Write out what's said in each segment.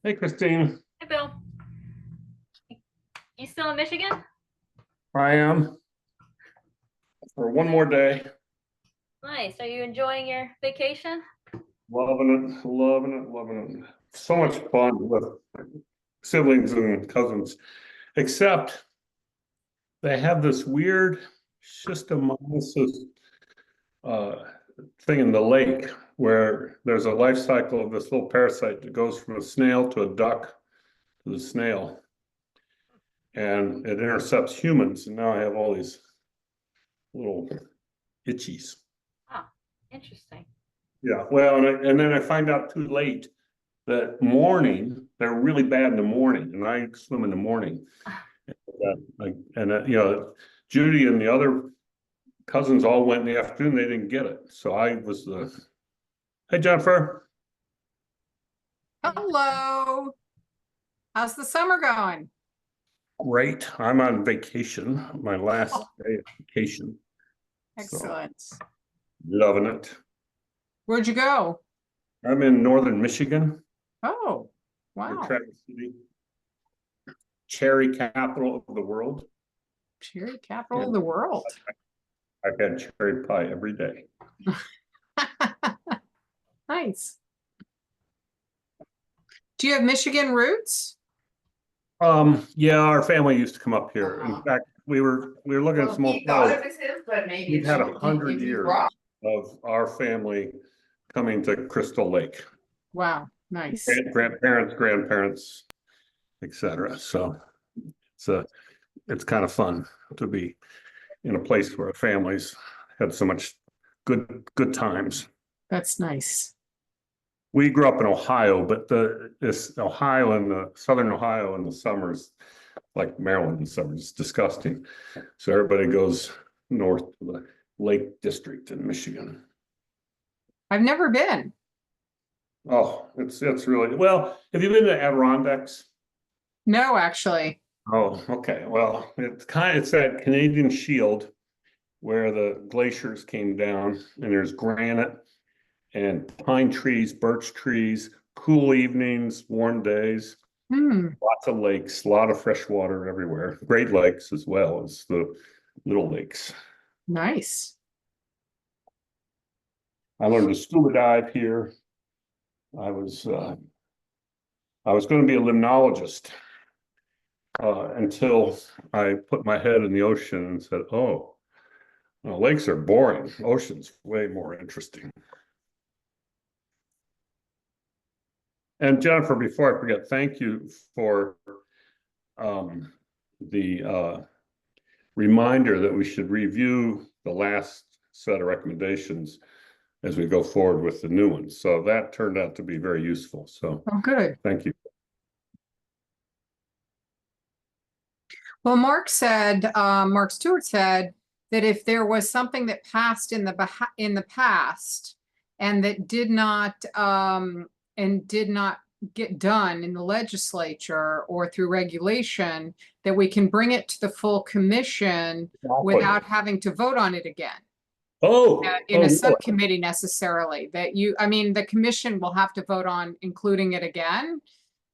Hey, Christine. Hey, Bill. You still in Michigan? I am for one more day. Nice. Are you enjoying your vacation? Loving it, loving it, loving it. So much fun with siblings and cousins, except they have this weird schistomonasis uh, thing in the lake where there's a life cycle of this little parasite that goes from a snail to a duck to the snail, and it intercepts humans. And now I have all these little itchies. Oh, interesting. Yeah, well, and then I find out too late that morning, they're really bad in the morning, and I swim in the morning. Judy and the other cousins all went in the afternoon, they didn't get it. So I was the, hey, Jennifer, Hello. How's the summer going? great. I'm on vacation, my last day of vacation. So Excellent. loving it. Where'd you go? I'm in northern Michigan, Oh, near wow. Traverse City, cherry capital of the world. Cherry capital of the world. I've had cherry pie every day. Nice. Do you have Michigan roots? Yeah, our family used to come up here. In fact, we were looking at some old He thought photos. it was his, but maybe We've it had should- 100 if he's years wrong. of our family coming to Crystal Lake. Wow, nice. Grandparents, etc. So it's kind of fun to be in a place where families had so much good times. That's nice. We grew up in Ohio, but this Ohio and the southern Ohio in the summers, like Maryland in the summer, is disgusting. So everybody goes north to the Lake District in Michigan. I've never been. Oh, it's really well. Have you been to Adirondacks? No, actually. Oh, okay. Well, it's that Canadian Shield where the glaciers came down, and there's granite and pine trees, birch trees, cool evenings, warm days, lots of lakes, a lot of fresh water everywhere. Great lakes as well as the little lakes. Nice. I learned to scuba dive here. I was going to be a limnologist until I put my head in the ocean and said, "Oh, well, lakes are boring. Ocean's way more interesting." And Jennifer, before I forget, thank you for the reminder that we should review the last set of recommendations as we go forward with the new ones. So that turned out to be very useful. So Oh, good. thank you. Well, Mark Stewart said that if there was something that passed in the past and that did not get done in the legislature or through regulation, that we can bring it to the full commission without having to vote on it again. In a subcommittee necessarily. The commission will have to vote on including it again,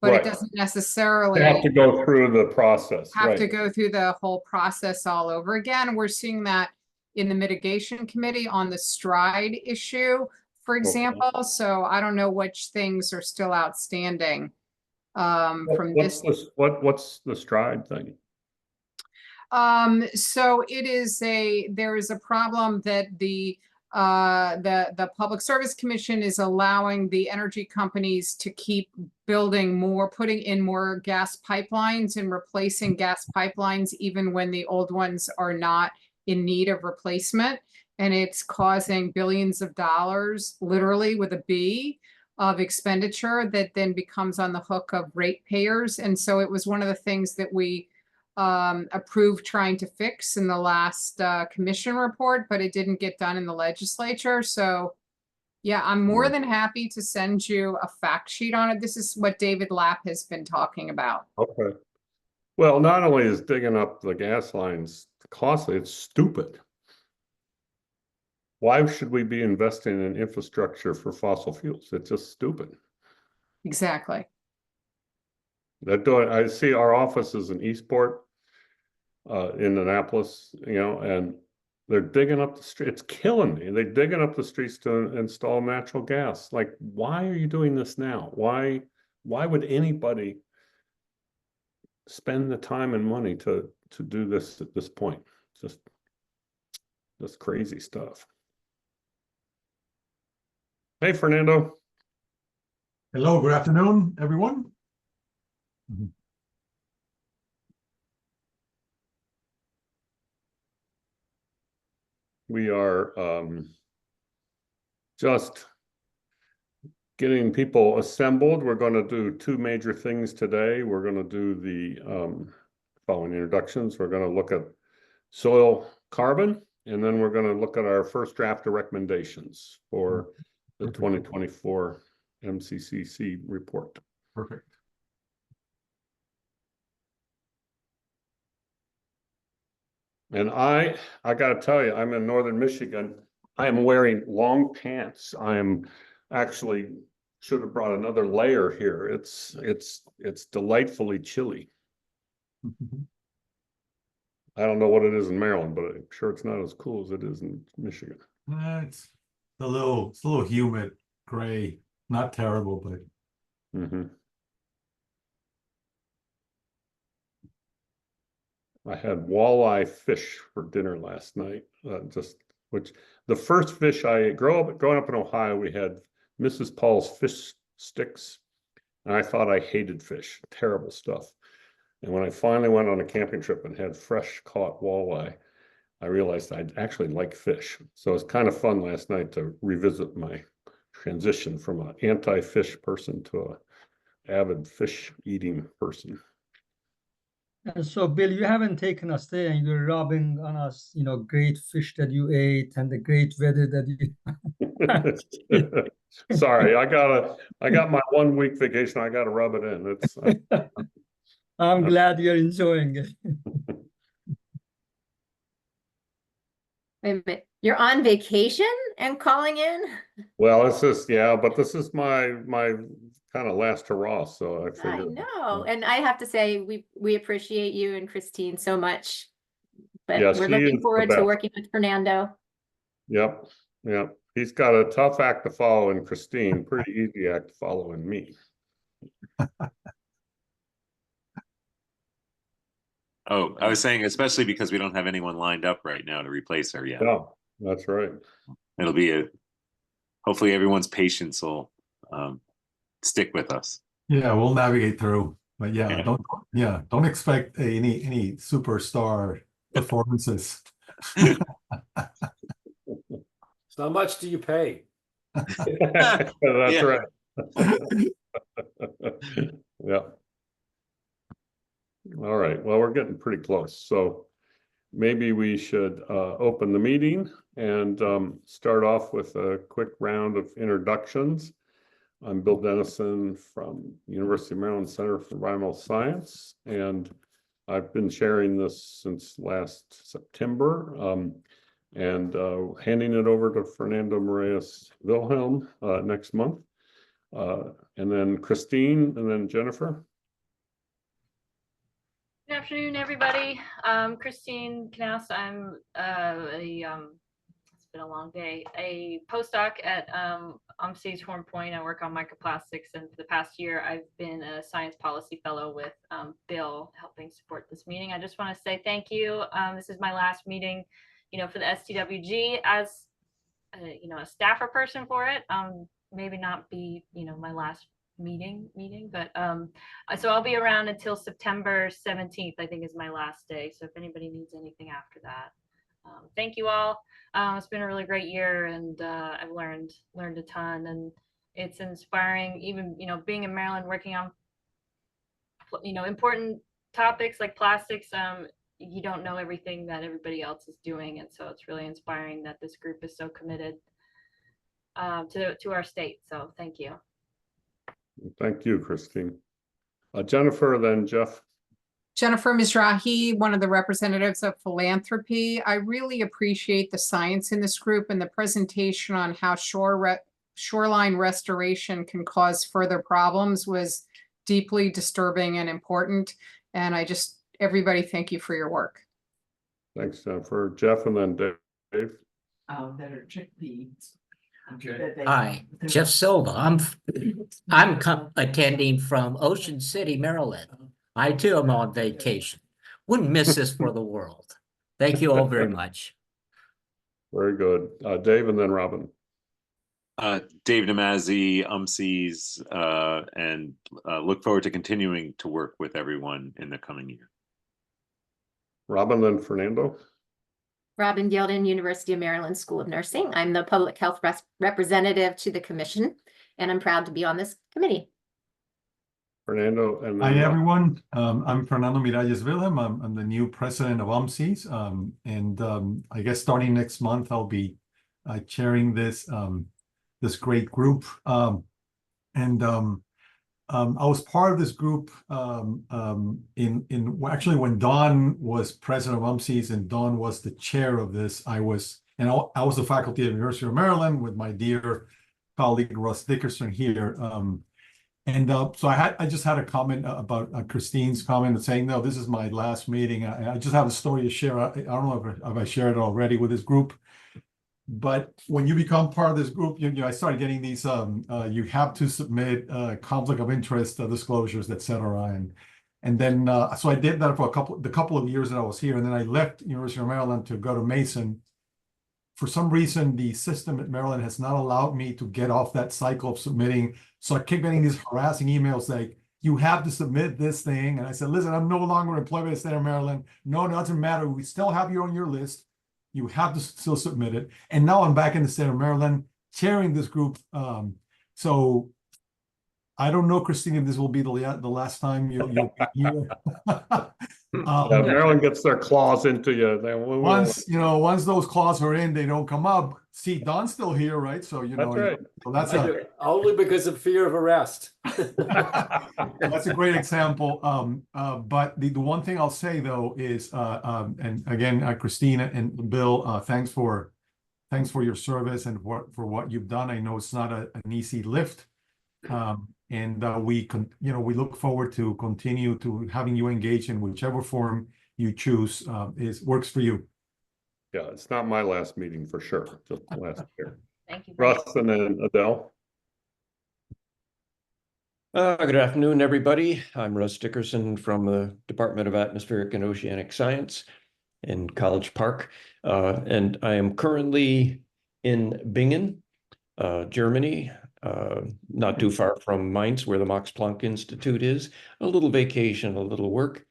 but it doesn't necessarily have to go through the process. to go through the whole process all over again. We're seeing that in the mitigation committee on the stride issue, for example. So I don't know which things are still outstanding from this. What's the stride thing? So there is a problem that the Public Service Commission is allowing the energy companies to keep putting in more gas pipelines and replacing gas pipelines even when the old ones are not in need of replacement. And it's causing billions of dollars, literally with a B, of expenditure that then becomes on the hook of ratepayers. And so it was one of the things that we approved trying to fix in the last commission report, but it didn't get done in the legislature. So yeah, I'm more than happy to send you a fact sheet on it. This is what David Lapp has been talking about. Okay. Well, not only is digging up the gas lines costly, it's stupid. Why should we be investing in infrastructure for fossil fuels? It's just stupid. Exactly. I see our office is in Eastport, in Annapolis, and they're digging up the street. It's killing me. They're digging up the streets to install natural gas. Like, why are you doing this now? Why would anybody spend the time and money to do this at this point? Just crazy stuff. Hey, Fernando. Hello, good afternoon, everyone. We are just getting people assembled. We're going to do two major things today. We're going to do the following introductions. We're going to look at soil carbon, and then we're going to look at our first draft of recommendations for the 2024 MCCC report. Perfect. And I got to tell you, I'm in northern Michigan. I am wearing long pants. I am actually should have brought another layer here. It's delightfully chilly. I don't know what it is in Maryland, but I'm sure it's not as cool as it is in Michigan. It's a little humid, gray, not terrible, but I had walleye fish for dinner last night. Which the first fish I ate, growing up in Ohio, we had Mrs. Paul's fish sticks, and I thought I hated fish, terrible stuff. And when I finally went on a camping trip and had fresh caught walleye, I realized I actually like fish. So it's kind of fun last night to revisit my transition from an anti-fish person to an avid fish eating person. And so, Bill, you haven't taken us there, and you're rubbing on us, great fish that you ate and the great weather that you. Sorry, I got my 1 week vacation. I got to rub it in. I'm glad you're enjoying it. Wait a minute, you're on vacation and calling in? Well, but this is my kind of last hurrah, so I I figured. know, and I have to say, we appreciate you and Christine so much. But Yes, we're she is looking the forward to best. working with Fernando. Yep. He's got a tough act to follow in Christine, pretty easy act to follow in me. Oh, I was saying, especially because we don't have anyone lined up right now to replace her yet. Yeah, that's right. It'll be hopefully everyone's patience will stick with us. yeah, we'll navigate through. But don't expect any superstar performances. So how much do you pay? That's Yeah. right. Yeah. All right. Well, we're getting pretty close. So maybe we should open the meeting and start off with a quick round of introductions. I'm Bill Dennison from University of Maryland Center for Environmental Science, and I've been sharing this since last September, and handing it over to Fernando Moraes Wilhelm next month, and then Christine, and then Jennifer. Good afternoon, everybody. Christine Knaus. I'm it's been a long day. A postdoc at UMC's Horn Point. I work on microplastics, and for the past year, I've been a science policy fellow with Bill, helping support this meeting. I just want to say thank you. This is my last meeting, for the STWG as a staffer person for it. Maybe not be my last meeting, but so I'll be around until September 17th, I think is my last day. So if anybody needs anything after that, thank you all. It's been a really great year, and I've learned a ton, and it's inspiring. Even being in Maryland, working on important topics like plastics. You don't know everything that everybody else is doing, and so it's really inspiring that this group is so committed to our state. So thank you. Thank you, Christine. Jennifer, then Jeff. Jennifer Mizrahi, one of the representatives of philanthropy. I really appreciate the science in this group and the presentation on how shoreline restoration can cause further problems was deeply disturbing and important. And everybody, thank you for your work. Thanks, Jennifer. Jeff and then Dave. Hi, Jeff Silva. I'm attending from Ocean City, Maryland. I too am on vacation. Wouldn't miss this for the world. Thank you all very much. Very good. Dave and then Robin. Dave Namazi, UMCs, and look forward to continuing to work with everyone in the coming year. Robin, then Fernando. Robin Gilden, University of Maryland School of Nursing. I'm the public health representative to the commission, and I'm proud to be on this committee. Fernando and Hi, then everyone. I'm Fernando Miralles Wilhelm. I'm the new president of UMCs. I guess starting next month, I'll be chairing this this great group. I was part of this group actually when Don was president of UMCs and Don was the chair of this. I was the faculty at the University of Maryland with my dear colleague Russ Dickerson here. So I just had a comment about Christine's comment saying, no, this is my last meeting. I just have a story to share. I don't know if I shared it already with this group. But when you become part of this group, I started getting these, you have to submit conflict of interest disclosures, et cetera. And then, so I did that for the couple of years that I was here. And then I left University of Maryland to go to Mason. For some reason, the system at Maryland has not allowed me to get off that cycle of submitting. So I kept getting these harassing emails like, you have to submit this thing. And I said, listen, I'm no longer employed by the state of Maryland. No, it doesn't matter. We still have you on your list. You have to still submit it. And now I'm back in the state of Maryland chairing this group. So I don't know, Christine, if this will be the last time you'll be here. Maryland gets their claws into you. Once those claws are in, they don't come up. See, Don's still here, right? So That's right. So that's Only because of fear of arrest. that's a great example. But the one thing I'll say though is, and again, Christina and Bill, thanks for your service and for what you've done. I know it's not an easy lift. We look forward to continue to having you engage in whichever form you choose works for you. Yeah, it's not my last meeting for sure. Just last year. Thank you. Russ and then Adele. Good afternoon, everybody. I'm Russ Dickerson from the Department of Atmospheric and Oceanic Science in College Park. And I am currently in Bingen, Germany, not too far from Mainz, where the Max Planck Institute is. A little vacation, a little work.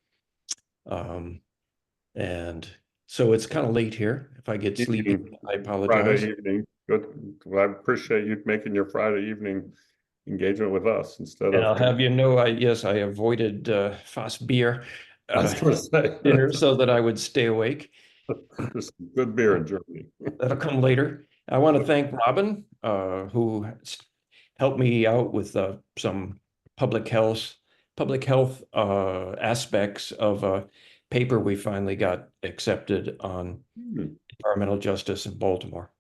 And so it's kind of late here. If I get sleepy, I apologize. Friday evening. Good. Well, I appreciate you making your Friday evening engagement with us instead And of. I'll have you know, I avoided fast beer dinner so that I would stay awake. Just good beer in Germany. That'll come later. I want to thank Robin, who helped me out with some public health aspects of a paper we finally got accepted on environmental justice in Baltimore.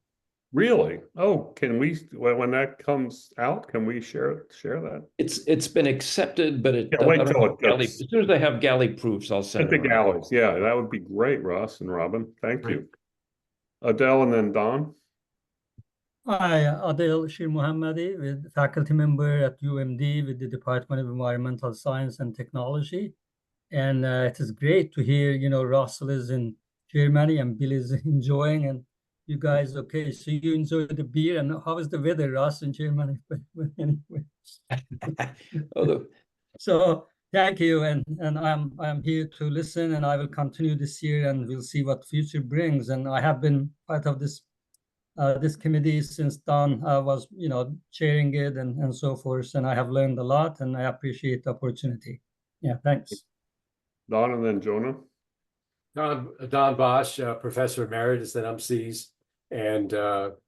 Really? Oh, can we, when that comes out, can we share that? It's been accepted, but wait till it gets, as soon as I have galley proofs, I'll send the it. galleys. Yeah, that would be great, Ross and Robin. Thank you. Adele and then Don. Hi, Adel Shir Mohammadi, with faculty member at UMD with the Department of Environmental Science and Technology. And it is great to hear, Russell is in Germany and Bill is enjoying, and you guys, okay, so you enjoy the beer, and how is the weather, Russ, in Germany? But anyway. So thank you, and I'm here to listen, and I will continue this year, and we'll see what future brings. And I have been part of this committee since Don was, chairing it and so forth, and I have learned a lot, and I appreciate the opportunity. Yeah, thanks. Don and then Jonah. Don Bosch, Professor Emeritus at UMCs and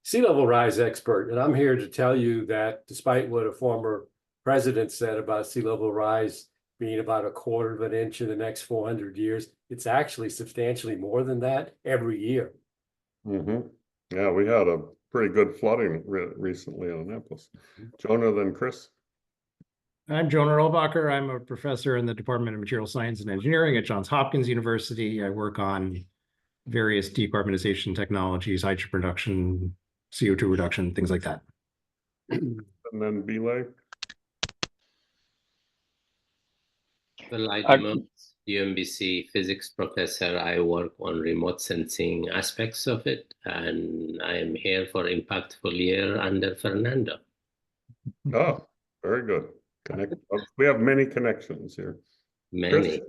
sea level rise expert. And I'm here to tell you that despite what a former president said about sea level rise being about 1/4 of an inch in the next 400 years, it's actually substantially more than that every year. Yeah, we had a pretty good flooding recently on Annapolis. Jonah, then Chris. I'm Jonah Rollbacher. I'm a professor in the Department of Material Science and Engineering at Johns Hopkins University. I work on various decarbonization technologies, hydrogen production, CO2 reduction, things like that. And then Belay. Well, I'm a UMBC physics professor. I work on remote sensing aspects of it, and I am here for Impactful Year under Fernando. Oh, very good. We have many connections here. Many.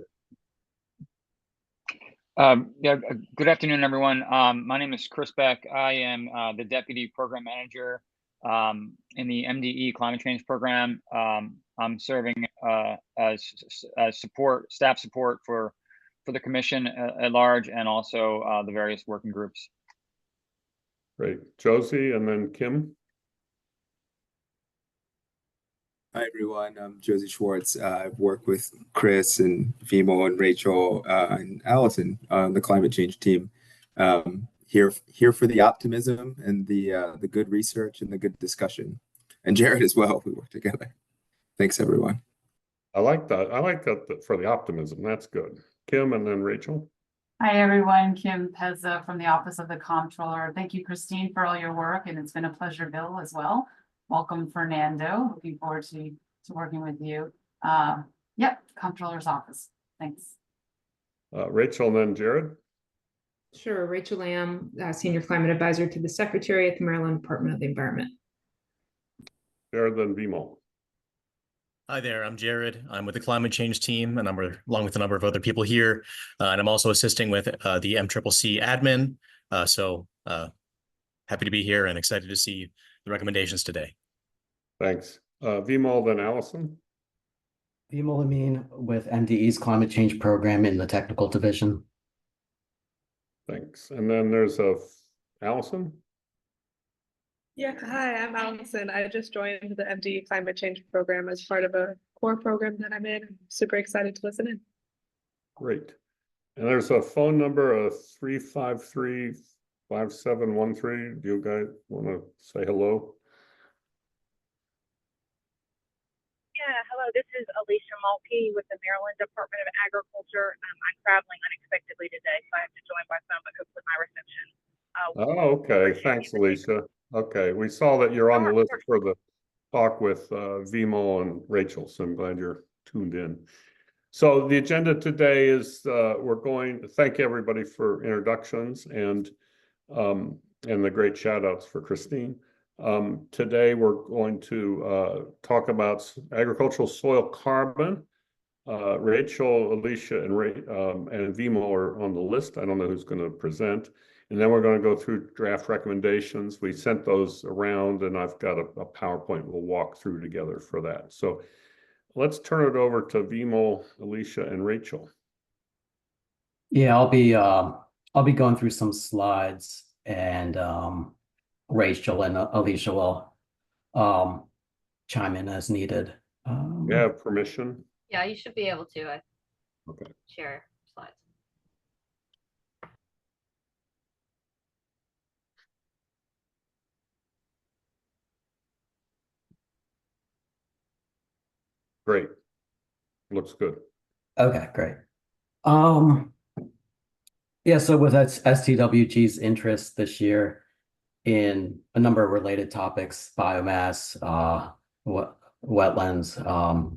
Yeah, good afternoon, everyone. My name is Chris Beck. I am the Deputy Program Manager in the MDE Climate Change Program. I'm serving as staff support for the Commission at large, and also the various working groups. Great. Josie and then Kim. Hi, everyone. I'm Josie Schwartz. I've worked with Chris and Vimo and Rachel and Allison on the climate change team. Here for the optimism and the good research and the good discussion. And Jared as well. We work together. Thanks, everyone. I like that. I like that for the optimism. That's good. Kim and then Rachel. Hi, everyone. Kim Pezza from the Office of the Comptroller. Thank you, Christine, for all your work. And it's been a pleasure, Bill, as well. Welcome, Fernando. Looking forward to working with you. Yep, Comptroller's Office. Thanks. Rachel and then Jared. Sure, Rachel Lamb, Senior Climate Advisor to the Secretary at the Maryland Department of the Environment. Jared, then Vimo. Hi there, I'm Jared. I'm with the climate change team, and I'm along with a number of other people here. And I'm also assisting with the MCCC admin. So happy to be here and excited to see the recommendations today. Thanks. Vimo, then Allison. Vimo Amin with MDE's Climate Change Program in the Technical Division. Thanks. And then there's Allison. Yeah, hi, I'm Allison. I just joined the MDE Climate Change Program as part of a core program that I'm in. I'm super excited to listen in. Great. And there's a phone number of 353-5713. Do you guys want to say hello? Yeah, hello, this is Alicia Mulkey with the Maryland Department of Agriculture. I'm traveling unexpectedly today, so I have to join by phone, but hopefully my reception. Oh, okay. Thanks, Alicia. Okay, we saw that you're on the list for the talk with Vimo and Rachel, so I'm glad you're tuned in. So the agenda today is we're going to thank everybody for introductions and the great shout outs for Christine. Today we're going to talk about agricultural soil carbon. Rachel, Alicia, and Vimo are on the list. I don't know who's going to present. And then we're going to go through draft recommendations. We sent those around, and I've got a PowerPoint we'll walk through together for that. So let's turn it over to Vimo, Alicia, and Rachel. Yeah, I'll be going through some slides, and Rachel and Alicia will chime in as needed. You have permission? Yeah, you should be able to Okay. share slides. Great. Looks good. Okay, great. Yeah, so with STWG's interest this year in a number of related topics, biomass, wetlands,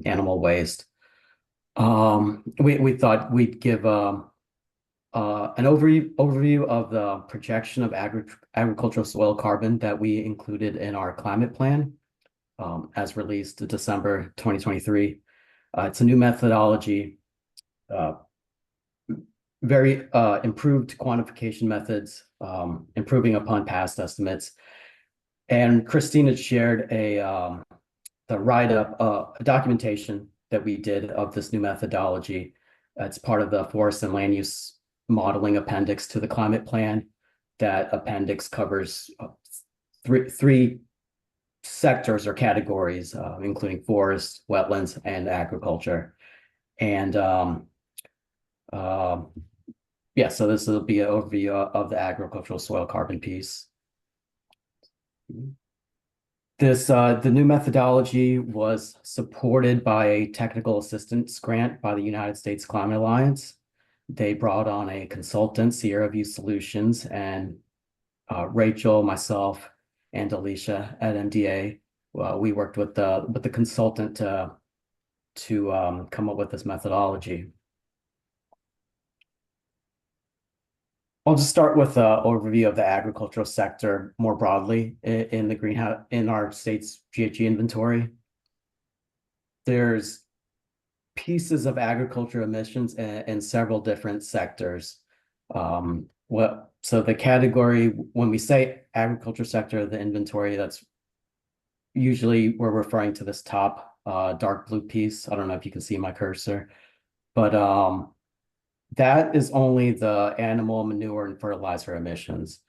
animal waste, we thought we'd give an overview of the projection of agricultural soil carbon that we included in our climate plan as released in December 2023. It's a new methodology, very improved quantification methods, improving upon past estimates. And Christine had shared the write-up, a documentation that we did of this new methodology. It's part of the forest and land use modeling appendix to the climate plan. That appendix covers three sectors or categories, including forest, wetlands, and agriculture. And yeah, so this will be an overview of the agricultural soil carbon piece. The new methodology was supported by a technical assistance grant by the United States Climate Alliance. They brought on a consultant, Sierra View Solutions, and Rachel, myself, and Alicia at MDA. We worked with the consultant to come up with this methodology. I'll just start with an overview of the agricultural sector more broadly in the greenhouse in our state's GHG inventory. There's pieces of agriculture emissions in several different sectors. So the category, when we say agriculture sector, the inventory, that's usually we're referring to this top dark blue piece. I don't know if you can see my cursor, but that is only the animal manure and fertilizer emissions.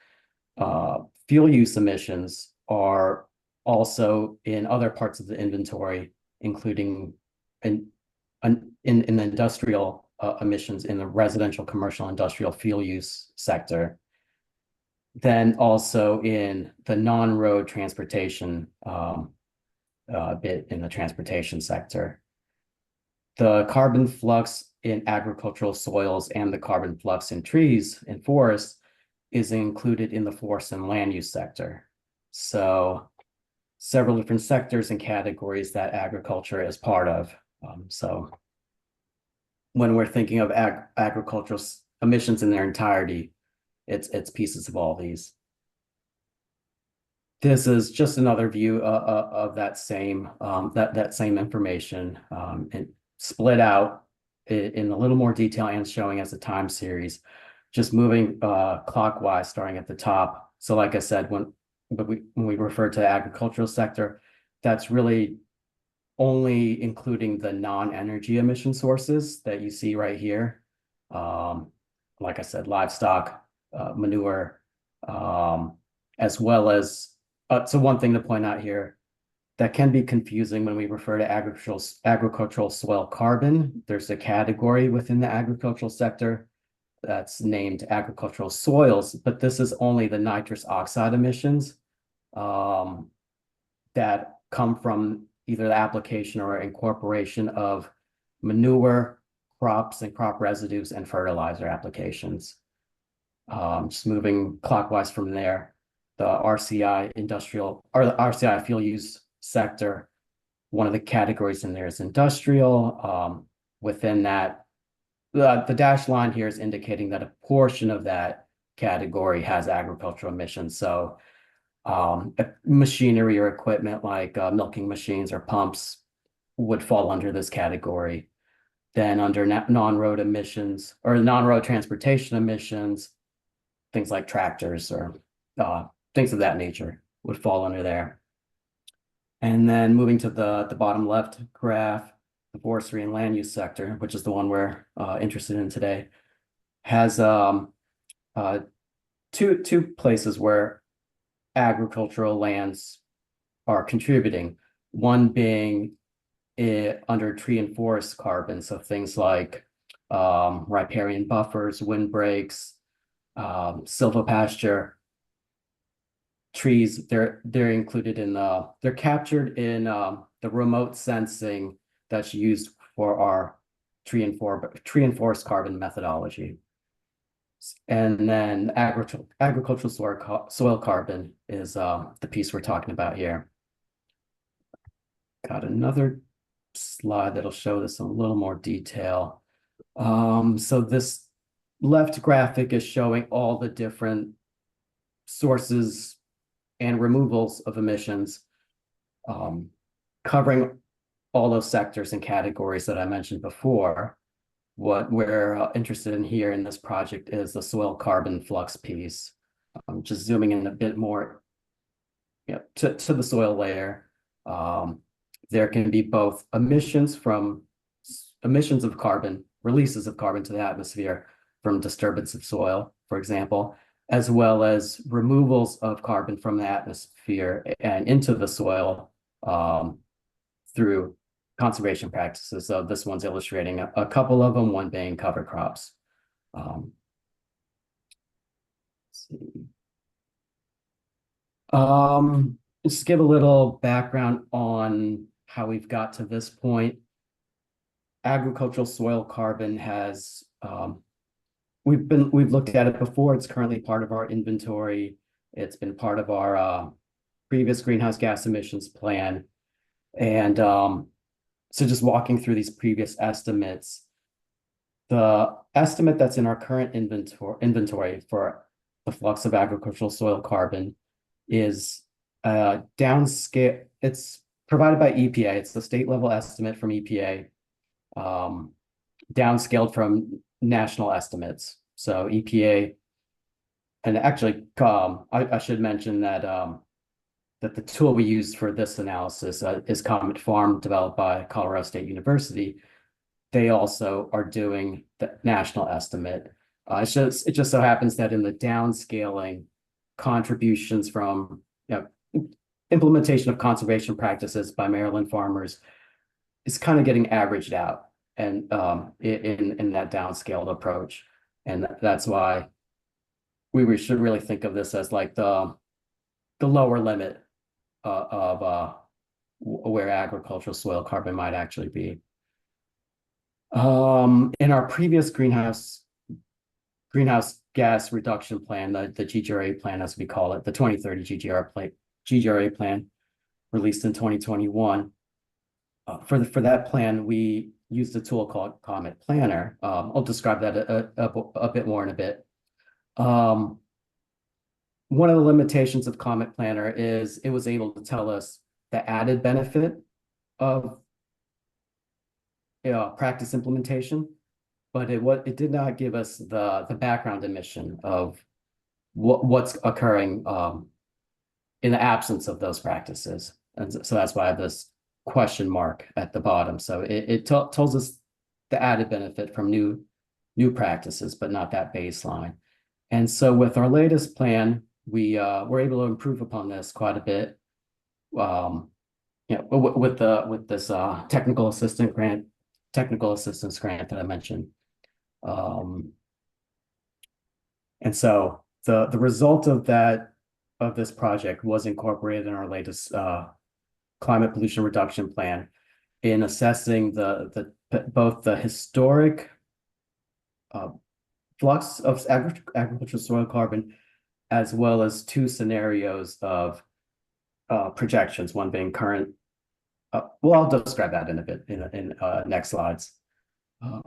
Fuel use emissions are also in other parts of the inventory, including in the industrial emissions in the residential, commercial, industrial fuel use sector. Then also in the non-road transportation bit in the transportation sector. The carbon flux in agricultural soils and the carbon flux in trees and forests is included in the forest and land use sector. So several different sectors and categories that agriculture is part of. So when we're thinking of agricultural emissions in their entirety, it's pieces of all these. This is just another view of that same that same information and split out in a little more detail and showing as a time series, just moving clockwise, starting at the top. So like I said, when we refer to the agricultural sector, that's really only including the non-energy emission sources that you see right here. Like I said, livestock, manure, as well as, so one thing to point out here, that can be confusing when we refer to agricultural soil carbon. There's a category within the agricultural sector that's named agricultural soils, but this is only the nitrous oxide emissions that come from either the application or incorporation of manure, crops and crop residues, and fertilizer applications. Just moving clockwise from there, the RCI industrial or the RCI fuel use sector, one of the categories in there is industrial. Within that, the dashed line here is indicating that a portion of that category has agricultural emissions. So machinery or equipment like milking machines or pumps would fall under this category. Then under non-road emissions or non-road transportation emissions, things like tractors or things of that nature would fall under there. And then moving to the bottom left graph, the forestry and land use sector, which is the one we're interested in today, has two places where agricultural lands are contributing. One being under tree and forest carbon, so things like riparian buffers, windbreaks, silvopasture trees. They're included in they're captured in the remote sensing that's used for our tree and forest carbon methodology. And then agricultural soil carbon is the piece we're talking about here. Got another slide that'll show this in a little more detail. So this left graphic is showing all the different sources and removals of emissions, covering all those sectors and categories that I mentioned before. What we're interested in here in this project is the soil carbon flux piece. Just zooming in a bit more to the soil layer. There can be both emissions of carbon, releases of carbon to the atmosphere from disturbance of soil, for example, as well as removals of carbon from the atmosphere and into the soil through conservation practices. So this one's illustrating a couple of them, one being cover crops. Let's see. just give a little background on how we've got to this point. Agricultural soil carbon has, we've looked at it before. It's currently part of our inventory. It's been part of our previous greenhouse gas emissions plan. And so just walking through these previous estimates, the estimate that's in our current inventory for the flux of agricultural soil carbon is downscale. It's provided by EPA. It's the state level estimate from EPA, downscaled from national estimates. So EPA, and actually, I should mention that that the tool we use for this analysis is Comet Farm, developed by Colorado State University. They also are doing the national estimate. It just so happens that in the downscaling, contributions from implementation of conservation practices by Maryland farmers is kind of getting averaged out, and in that downscaled approach, and that's why we should really think of this as like the lower limit of where agricultural soil carbon might actually be. In our previous greenhouse gas reduction plan, the GGRA plan, as we call it, the 2030 GGRA plan, released in 2021. For that plan, we used a tool called Comet Planner. I'll describe that a bit more in a bit. One of the limitations of Comet Planner is it was able to tell us the added benefit of practice implementation, but it did not give us the background emission of what's occurring in the absence of those practices. And so that's why I have this question mark at the bottom. So it tells us the added benefit from new practices, but not that baseline. And so with our latest plan, we were able to improve upon this quite a bit. With this technical assistance grant that I mentioned. And so the result of this project was incorporated in our latest climate pollution reduction plan in assessing both the historic flux of agricultural soil carbon, as well as two scenarios of projections, one being current. Well, I'll describe that in a bit in next slides. So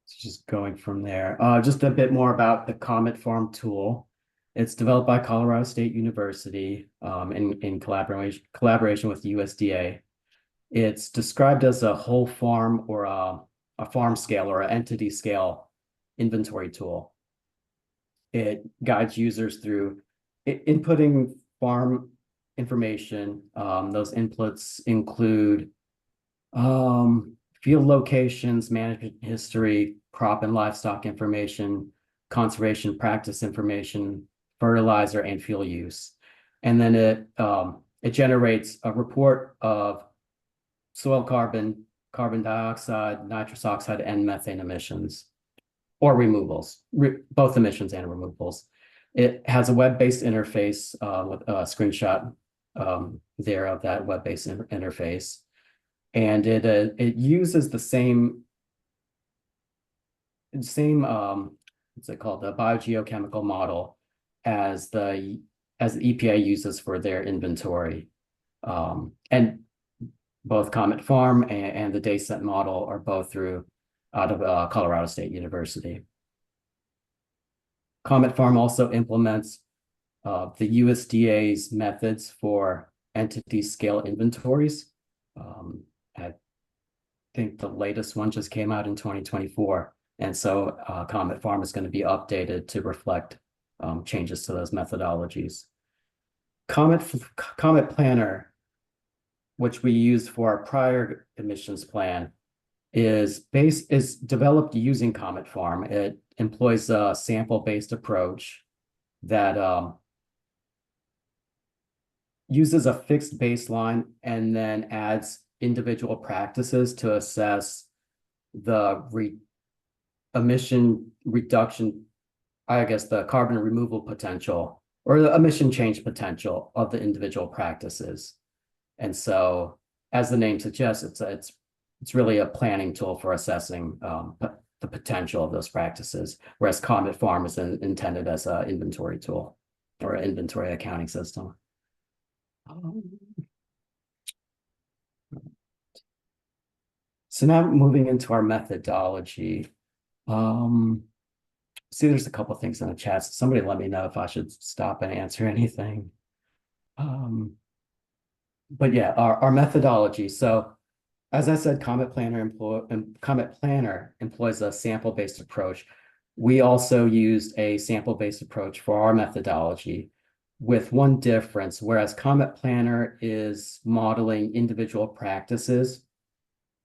just going from there, just a bit more about the Comet Farm tool. It's developed by Colorado State University in collaboration with USDA. It's described as a whole farm or a farm scale or an entity scale inventory tool. It guides users through inputting farm information. Those inputs include field locations, management history, crop and livestock information, conservation practice information, fertilizer, and fuel use. And then it generates a report of soil carbon, carbon dioxide, nitrous oxide, and methane emissions, or removals, both emissions and removals. It has a web-based interface with a screenshot there of that web-based interface. And it uses the same what's it called, the biogeochemical model as the EPA uses for their inventory. And both Comet Farm and the DayCent model are both out of Colorado State University. Comet Farm also implements the USDA's methods for entity scale inventories. I think the latest one just came out in 2024. And so Comet Farm is going to be updated to reflect changes to those methodologies. Comet Planner, which we used for our prior emissions plan, is developed using Comet Farm. It employs a sample-based approach that uses a fixed baseline and then adds individual practices to assess the emission reduction, I guess the carbon removal potential or the emission change potential of the individual practices. And so, as the name suggests, it's really a planning tool for assessing the potential of those practices, whereas Comet Farm is intended as an inventory tool or an inventory accounting system. So now moving into our methodology. See, there's a couple things in the chat. So somebody let me know if I should stop and answer anything. But yeah, our methodology. So as I said, Comet Planner employs a sample-based approach. We also used a sample-based approach for our methodology, with one difference. Whereas Comet Planner is modeling individual practices,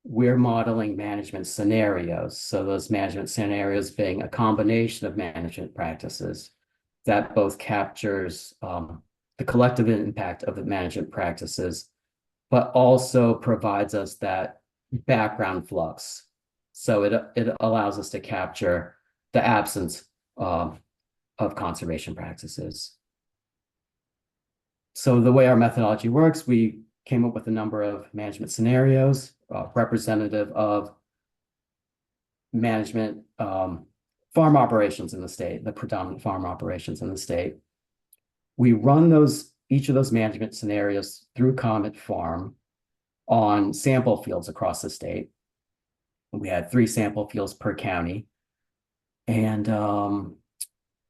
we're modeling management scenarios. So those management scenarios being a combination of management practices that both captures the collective impact of the management practices, but also provides us that background flux. So it allows us to capture the absence of conservation practices. So the way our methodology works, we came up with a number of management scenarios representative of management farm operations in the state, the predominant farm operations in the state. We run each of those management scenarios through Comet Farm on sample fields across the state. We had 3 sample fields per county. And let's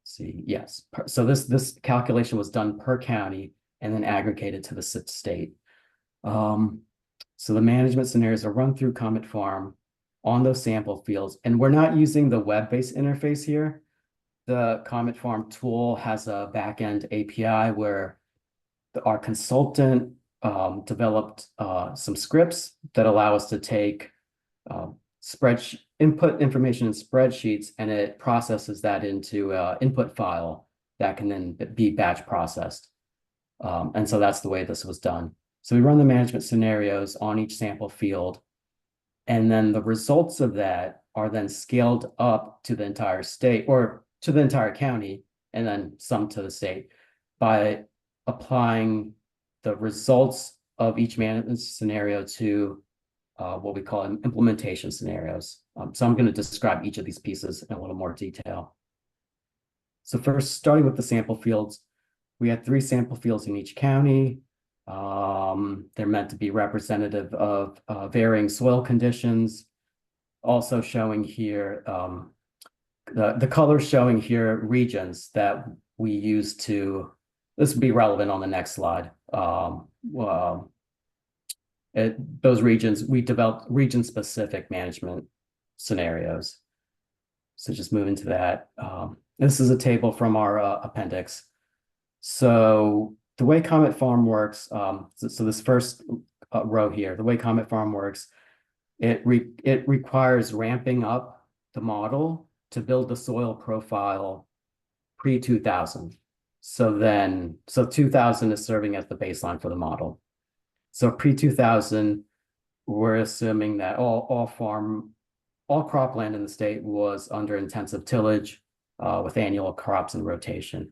see, yes. So this calculation was done per county and then aggregated to the state. So the management scenarios are run through Comet Farm on those sample fields. And we're not using the web-based interface here. The Comet Farm tool has a backend API where our consultant developed some scripts that allow us to take input information in spreadsheets, and it processes that into an input file that can then be batch processed. And so that's the way this was done. So we run the management scenarios on each sample field, and then the results of that are then scaled up to the entire state or to the entire county, and then some to the state by applying the results of each management scenario to what we call implementation scenarios. So I'm going to describe each of these pieces in a little more detail. So first, starting with the sample fields, we had 3 sample fields in each county. They're meant to be representative of varying soil conditions. Also showing here, the colors showing here regions that we use to, this would be relevant on the next slide. Those regions, we developed region-specific management scenarios. So just moving to that. This is a table from our appendix. So the way Comet Farm works, so this first row here, the way Comet Farm works, it requires ramping up the model to build the soil profile pre-2000. So 2000 is serving as the baseline for the model. So pre-2000, we're assuming that all cropland in the state was under intensive tillage with annual crops in rotation.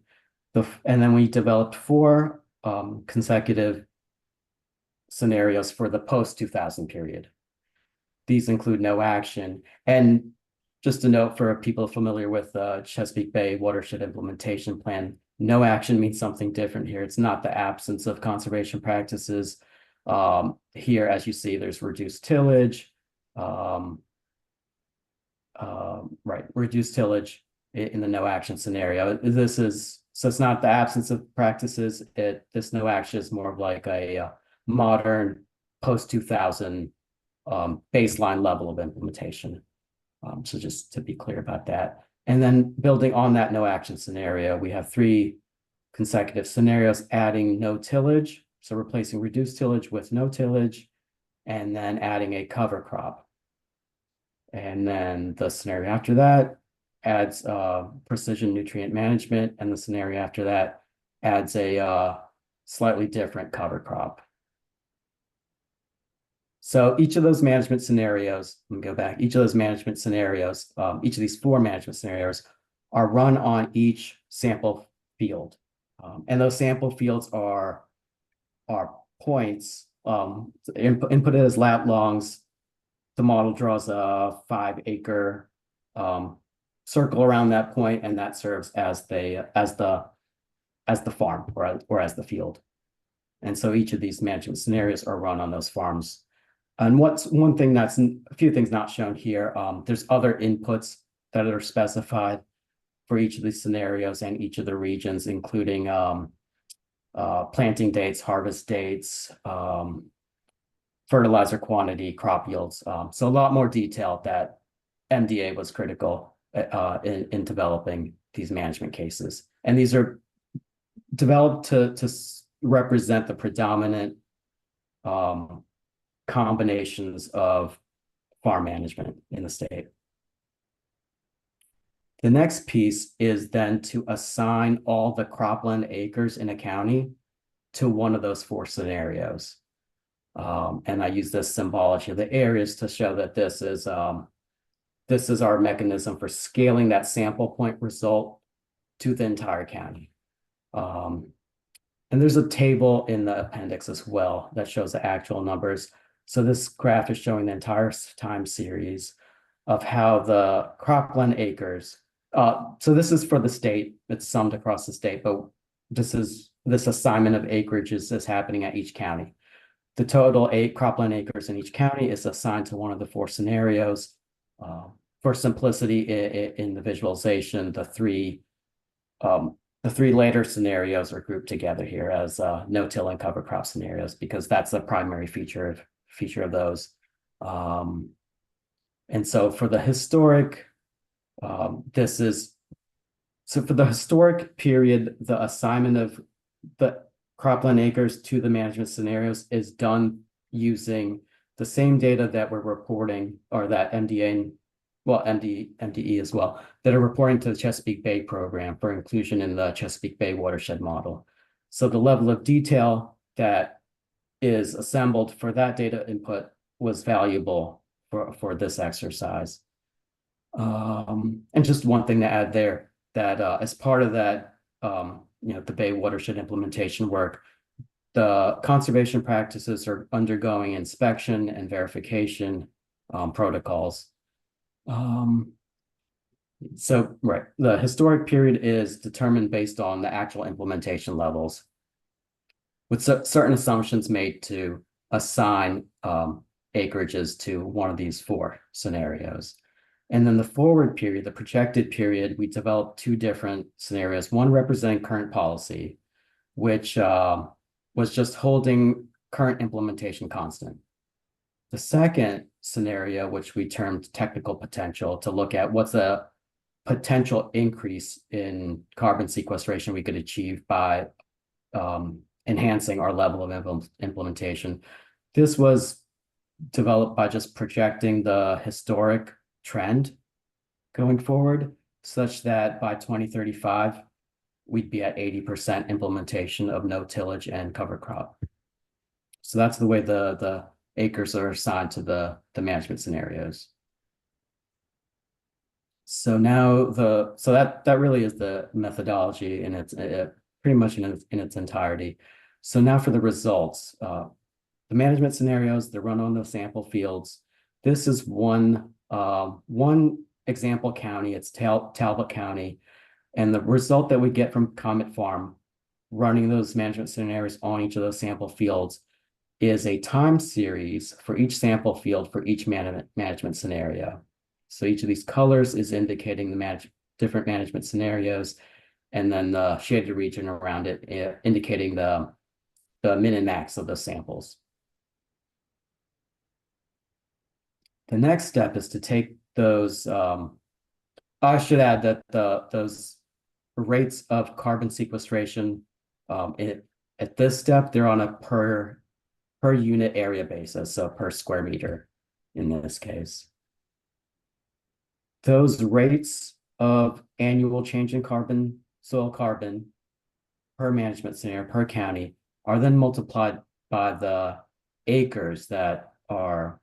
And then we developed 4 consecutive scenarios for the post-2000 period. These include no action. And just a note for people familiar with Chesapeake Bay Watershed Implementation Plan, no action means something different here. It's not the absence of conservation practices. Here, as you see, there's reduced tillage, reduced tillage in the no action scenario. So it's not the absence of practices. This no action is more of like a modern post-2000 baseline level of implementation. So just to be clear about that. And then building on that no action scenario, we have 3 consecutive scenarios adding no tillage. So replacing reduced tillage with no tillage, and then adding a cover crop. And then the scenario after that adds precision nutrient management, and the scenario after that adds a slightly different cover crop. So each of those management scenarios, let me go back, each of those management scenarios, each of these 4 management scenarios are run on each sample field. And those sample fields are points, inputted as lat longs. The model draws a 5-acre circle around that point, and that serves as the farm or as the field. And so each of these management scenarios are run on those farms. And what's one thing that's a few things not shown here, there's other inputs that are specified for each of these scenarios and each of the regions, including planting dates, harvest dates, fertilizer quantity, crop yields. So a lot more detail that MDA was critical in developing these management cases. And these are developed to represent the predominant combinations of farm management in the state. The next piece is then to assign all the cropland acres in a county to one of those 4 scenarios. And I use this symbology of the areas to show that this is our mechanism for scaling that sample point result to the entire county. And there's a table in the appendix as well that shows the actual numbers. So this graph is showing the entire time series of how the cropland acres, so this is for the state, it's summed across the state, but this assignment of acreage is happening at each county. The total cropland acres in each county is assigned to one of the 4 scenarios. For simplicity in the visualization, the three later scenarios are grouped together here as no-till and cover crop scenarios, because that's the primary feature of those. And so for the historic, for the historic period, the assignment of the cropland acres to the management scenarios is done using the same data that we're reporting, or that MDE as well, that are reporting to the Chesapeake Bay program for inclusion in the Chesapeake Bay watershed model. So the level of detail that is assembled for that data input was valuable for this exercise. And just one thing to add there, that as part of that, the Bay watershed implementation work, the conservation practices are undergoing inspection and verification protocols. So, right, the historic period is determined based on the actual implementation levels, with certain assumptions made to assign acreages to one of these 4 scenarios. And then the forward period, the projected period, we developed 2 different scenarios, one representing current policy, which was just holding current implementation constant. The second scenario, which we termed technical potential, to look at what's a potential increase in carbon sequestration we could achieve by enhancing our level of implementation. This was developed by just projecting the historic trend going forward, such that by 2035, we'd be at 80% implementation of no tillage and cover crop. So that's the way the acres are assigned to the management scenarios. So now that really is the methodology, and it's pretty much in its entirety. So now for the results, the management scenarios, they're run on the sample fields. This is one example county, it's Talbot County. And the result that we get from Comet Farm, running those management scenarios on each of those sample fields, is a time series for each sample field for each management scenario. So each of these colors is indicating the different management scenarios, and then the shaded region around it indicating the min and max of those samples. The next step is to take those, I should add that those rates of carbon sequestration, at this step, they're on a per unit area basis, so per square meter in this case. Those rates of annual change in soil carbon per management scenario, per county, are then multiplied by the acres that are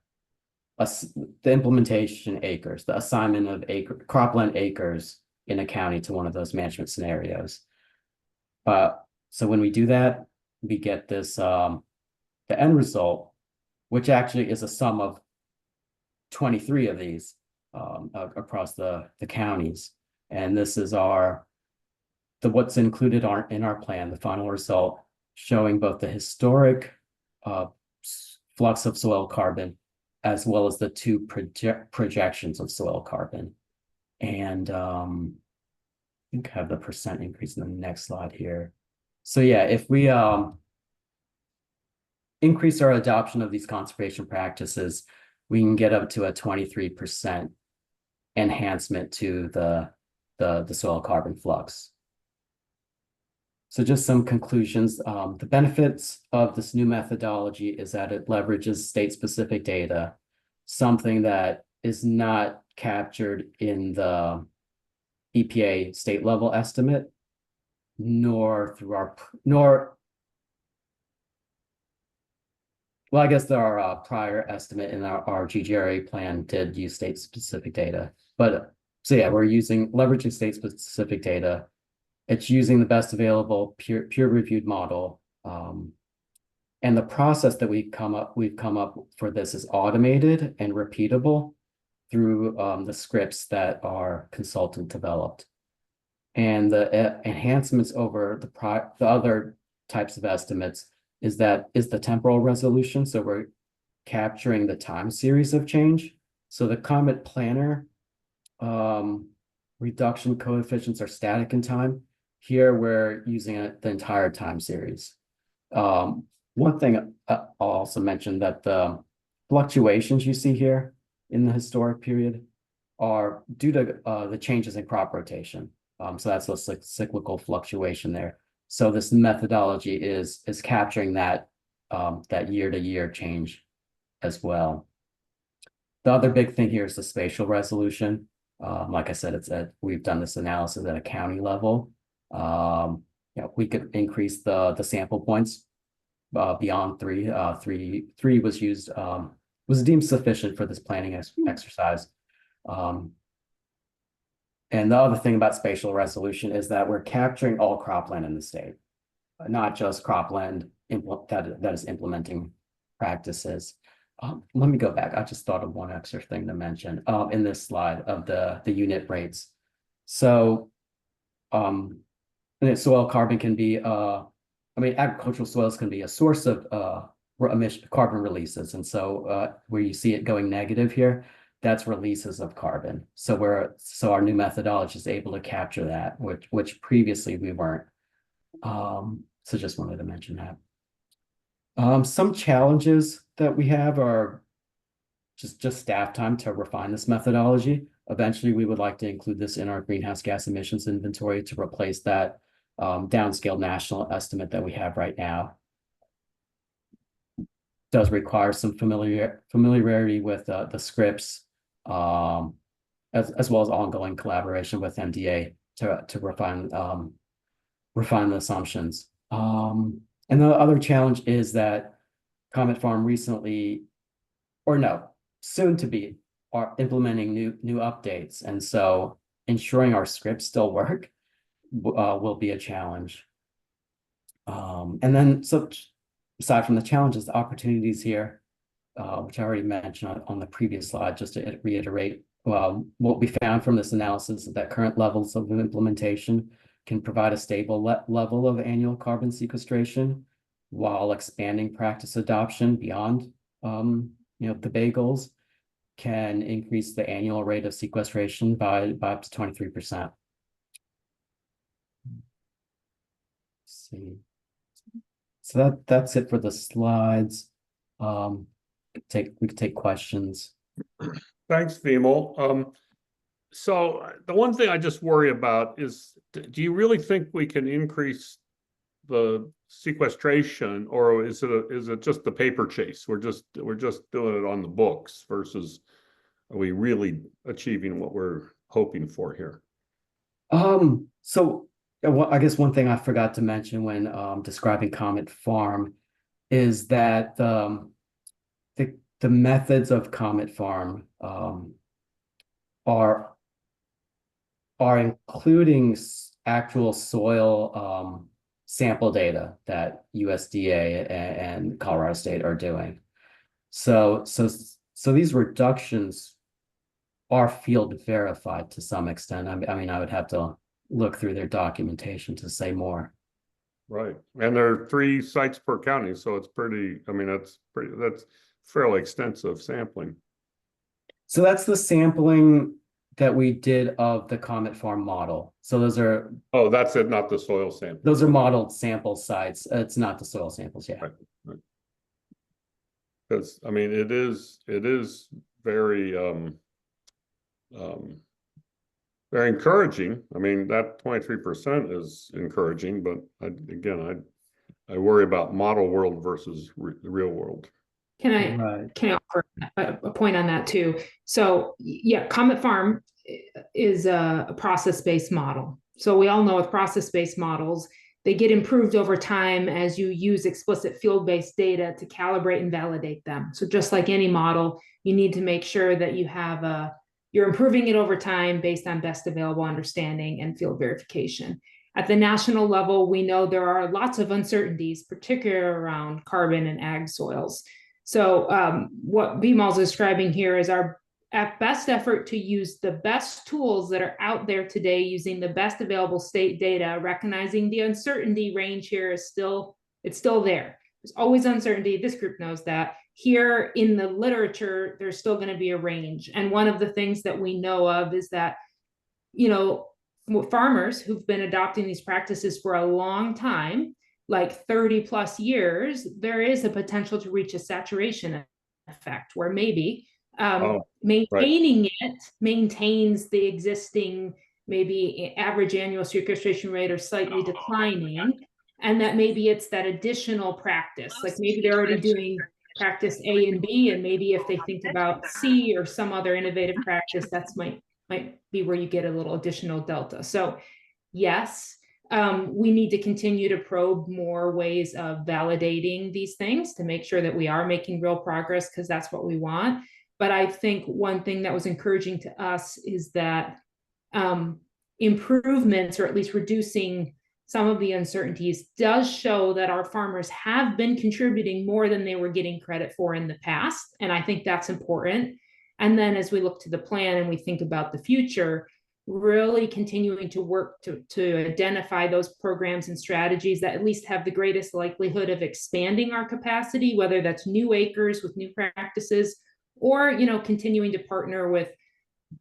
the implementation acres, the assignment of cropland acres in a county to one of those management scenarios. So when we do that, we get this, the end result, which actually is a sum of 23 of these across the counties. And this is what's included in our plan, the final result, showing both the historic flux of soil carbon as well as the two projections of soil carbon. And I think I have the percent increase in the next slide here. So yeah, if we increase our adoption of these conservation practices, we can get up to a 23% enhancement to the soil carbon flux. So just some conclusions. The benefits of this new methodology is that it leverages state-specific data, something that is not captured in the EPA state level estimate, nor through well, I guess our prior estimate in our GGRA plan did use state-specific data. But so yeah, we're leveraging state-specific data. It's using the best available peer-reviewed model. And the process that we've come up for this is automated and repeatable through the scripts that are consultant developed. And the enhancements over the other types of estimates is the temporal resolution. So we're capturing the time series of change. So the Comet Planner reduction coefficients are static in time. Here we're using the entire time series. One thing I'll also mention that the fluctuations you see here in the historic period are due to the changes in crop rotation. So that's a cyclical fluctuation there. So this methodology is capturing that year-to-year change as well. The other big thing here is the spatial resolution. Like I said, we've done this analysis at a county level. We could increase the sample points beyond 3. 3 was used, was deemed sufficient for this planning exercise. And the other thing about spatial resolution is that we're capturing all cropland in the state, not just cropland that is implementing practices. Let me go back. I just thought of one extra thing to mention in this slide of the unit rates. So soil carbon can be, agricultural soils can be a source of carbon releases. And so where you see it going negative here, that's releases of carbon. So our new methodology is able to capture that, which previously we weren't. So just wanted to mention that. Some challenges that we have are just staff time to refine this methodology. Eventually, we would like to include this in our greenhouse gas emissions inventory to replace that downscaled national estimate that we have right now. Does require some familiarity with the scripts, as well as ongoing collaboration with MDA to refine the assumptions. And the other challenge is that Comet Farm soon to be, are implementing new updates, and so ensuring our scripts still work will be a challenge. And then aside from the challenges, the opportunities here, which I already mentioned on the previous slide, just to reiterate, what we found from this analysis is that current levels of implementation can provide a stable level of annual carbon sequestration while expanding practice adoption beyond the Bay goals can increase the annual rate of sequestration by up to 23%. See. So that's it for the slides. We could take questions. Thanks, Vimal. So the one thing I just worry about is, do you really think we can increase the sequestration, or is it just the paper chase? We're just doing it on the books versus are we really achieving what we're hoping for here? So I guess one thing I forgot to mention when describing Comet Farm is that the methods of Comet Farm are including actual soil sample data that USDA and Colorado State are doing. So these reductions are field verified to some extent. I mean, I would have to look through their documentation to say more. Right. And there are 3 sites per county, so it's pretty, I mean, that's fairly extensive sampling. So that's the sampling that we did of the Comet Farm model. So those are. Oh, that's it, not the soil sample. Those are modeled sample sites. It's not the soil samples yet. Right. Because I mean, it is very very encouraging. I mean, that 23% is encouraging, but I worry about model world versus the real world. Can I offer a point on that too? So yeah, Comet Farm is a process-based model. So we all know with process-based models, they get improved over time as you use explicit field-based data to calibrate and validate them. So just like any model, you need to make sure that you're improving it over time based on best available understanding and field verification. At the national level, we know there are lots of uncertainties, particularly around carbon and ag soils. So what BMAL is describing here is our best effort to use the best tools that are out there today using the best available state data, recognizing the uncertainty range here is still there. There's always uncertainty. This group knows that. Here in the literature, there's still going to be a range. And one of the things that we know of is that, farmers who've been adopting these practices for a long time, like 30 plus years, there is a potential to reach a saturation effect where maybe maintaining it maintains the existing maybe average annual sequestration rate or slightly declining. And that maybe it's that additional practice, like maybe they're already doing practice A and B, and maybe if they think about C or some other innovative practice, that's might be where you get a little additional delta. So yes, we need to continue to probe more ways of validating these things to make sure that we are making real progress, because that's what we want. But I think one thing that was encouraging to us is that improvements, or at least reducing some of the uncertainties, does show that our farmers have been contributing more than they were getting credit for in the past. And I think that's important. And then as we look to the plan and we think about the future, really continuing to work to identify those programs and strategies that at least have the greatest likelihood of expanding our capacity, whether that's new acres with new practices, or continuing to partner with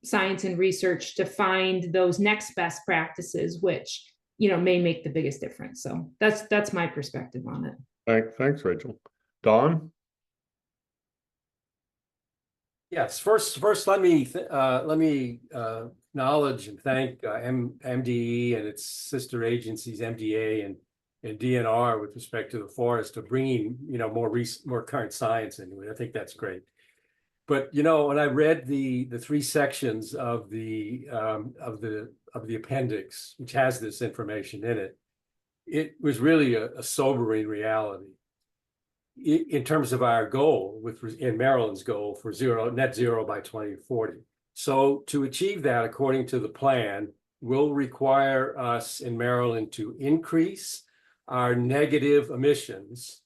science and research to find those next best practices, which may make the biggest difference. So that's my perspective on it. Thanks, Rachel. Don? Yes, first let me acknowledge and thank MDE and its sister agencies, MDA and DNR, with respect to the forest, of bringing more current science into it. I think that's great. But when I read the 3 sections of the appendix, which has this information in it, it was really a sobering reality in terms of our goal in Maryland's goal for net zero by 2040. So to achieve that, according to the plan, will require us in Maryland to increase our negative emissions,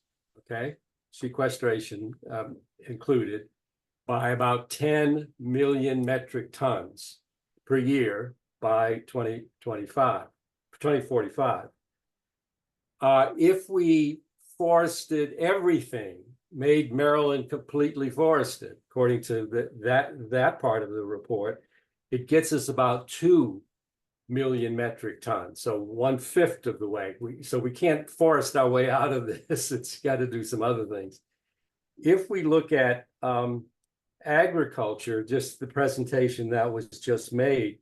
sequestration included, by about 10 million metric tons per year by 2045. If we forested everything, made Maryland completely forested, according to that part of the report, it gets us about 2 million metric tons, so 1/5 of the way. So we can't forest our way out of this. It's got to do some other things. If we look at agriculture, just the presentation that was just made,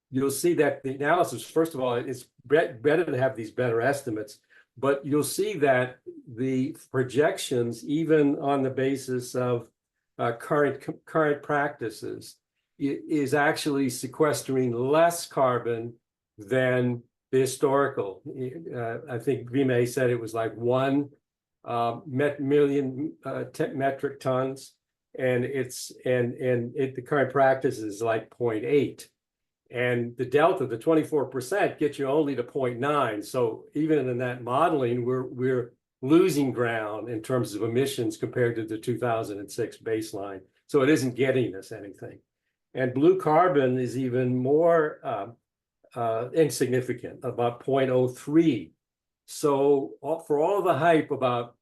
you'll see that the analysis, first of all, it's better to have these better estimates, but you'll see that the projections, even on the basis of current practices, is actually sequestering less carbon than the historical. I think Vime said it was like 1 million metric tons, and the current practice is like 0.8. And the delta, the 24%, gets you only to 0.9. So even in that modeling, we're losing ground in terms of emissions compared to the 2006 baseline. So it isn't getting us anything. And blue carbon is even more insignificant, about 0.03. So for all the hype about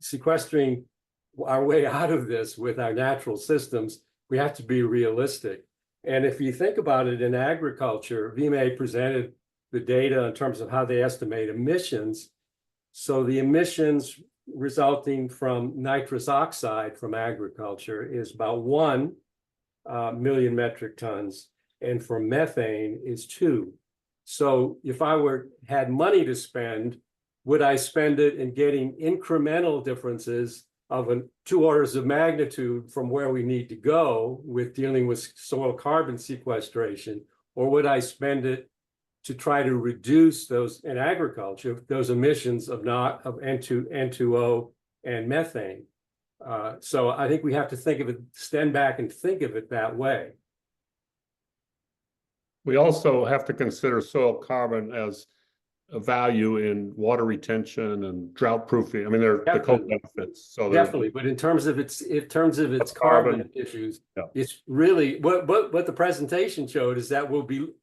sequestering our way out of this with our natural systems, we have to be realistic. And if you think about it in agriculture, VMA presented the data in terms of how they estimate emissions. So the emissions resulting from nitrous oxide from agriculture is about 1 million metric tons, and for methane is 2. So if I had money to spend, would I spend it in getting incremental differences of 2 orders of magnitude from where we need to go with dealing with soil carbon sequestration, or would I spend it to try to reduce those in agriculture, those emissions of N2O and methane? So I think we have to think of it, stand back and think of it that way. We also have to consider soil carbon as a value in water retention and drought proofing. I mean, they're the co-benefits. So definitely, but in terms of its carbon issues, it's really what the presentation showed is that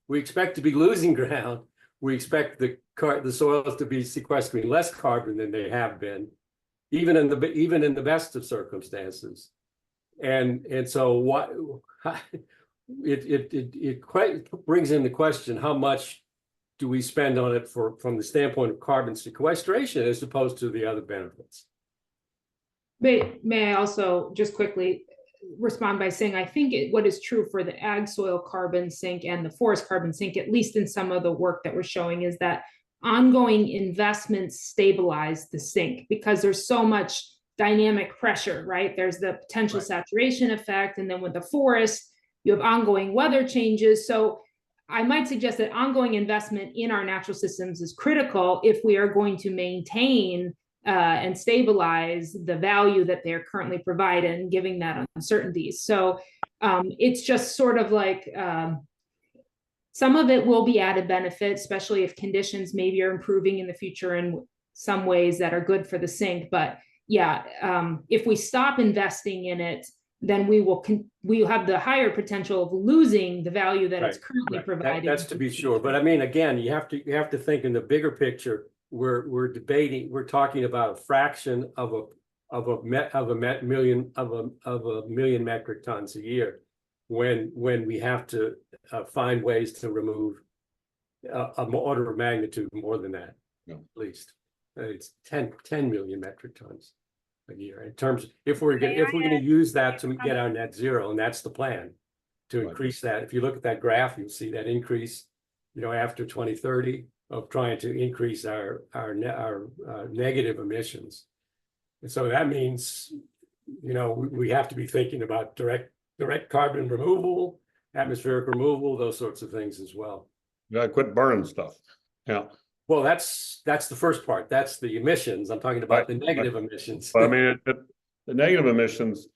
we expect to be losing ground. We expect the soils to be sequestering less carbon than they have been, even in the best of circumstances. And so what it quite brings into question how much do we spend on it from the standpoint of carbon sequestration as opposed to the other benefits. May I also just quickly respond by saying, I think what is true for the ag soil carbon sink and the forest carbon sink, at least in some of the work that we're showing, is that ongoing investments stabilize the sink because there's so much dynamic pressure, right? There's the potential saturation effect. And then with the forest, you have ongoing weather changes. So I might suggest that ongoing investment in our natural systems is critical if we are going to maintain and stabilize the value that they're currently providing, giving that uncertainties. So it's just sort of like some of it will be added benefit, especially if conditions maybe are improving in the future in some ways that are good for the sink. But yeah, if we stop investing in it, then we will have the higher potential of losing the value that it's currently providing. That's to be sure. But I mean, again, you have to think in the bigger picture. We're talking about a fraction of a million metric tons a year, when we have to find ways to remove an order of magnitude more than that, at least. It's 10 million metric tons a year in terms, if we're going to use that to get our net zero, and that's the plan, to increase that. If you look at that graph, you'll see that increase, after 2030 of trying to increase our negative emissions. And so that means, we have to be thinking about direct carbon removal, atmospheric removal, those sorts of things as well. You gotta quit burning stuff. Yeah. Well, that's the first part. That's the emissions. I'm talking about the negative emissions. But I mean, the negative emissions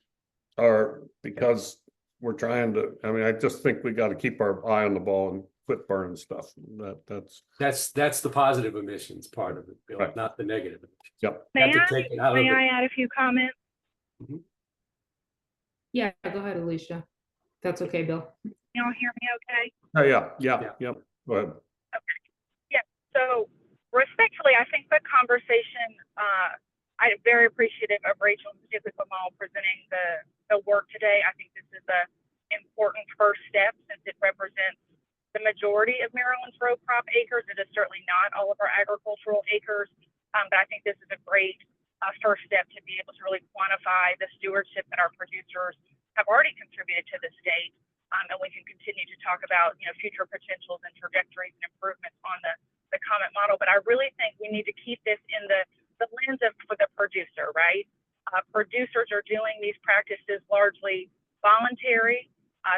are because we're trying to. I mean, I just think we got to keep our eye on the ball and quit burning stuff. That's the positive emissions part of it, Bill, not the negative. Yep. May I add a few comments? Mm-hmm. Yeah, go ahead, Alicia. That's okay, Bill. Y'all hear me okay? Oh, yeah. Go ahead. So respectfully, I think the conversation, I'm very appreciative of Rachel and Pacific Mall presenting the work today. I think this is an important first step since it represents the majority of Maryland's row crop acres. It is certainly not all of our agricultural acres, but I think this is a great first step to be able to really quantify the stewardship that our producers have already contributed to the state. And we can continue to talk about, future potentials and trajectories and improvements on the COMET model. But I really think we need to keep this in the lens of for the producer, right? Producers are doing these practices largely voluntary.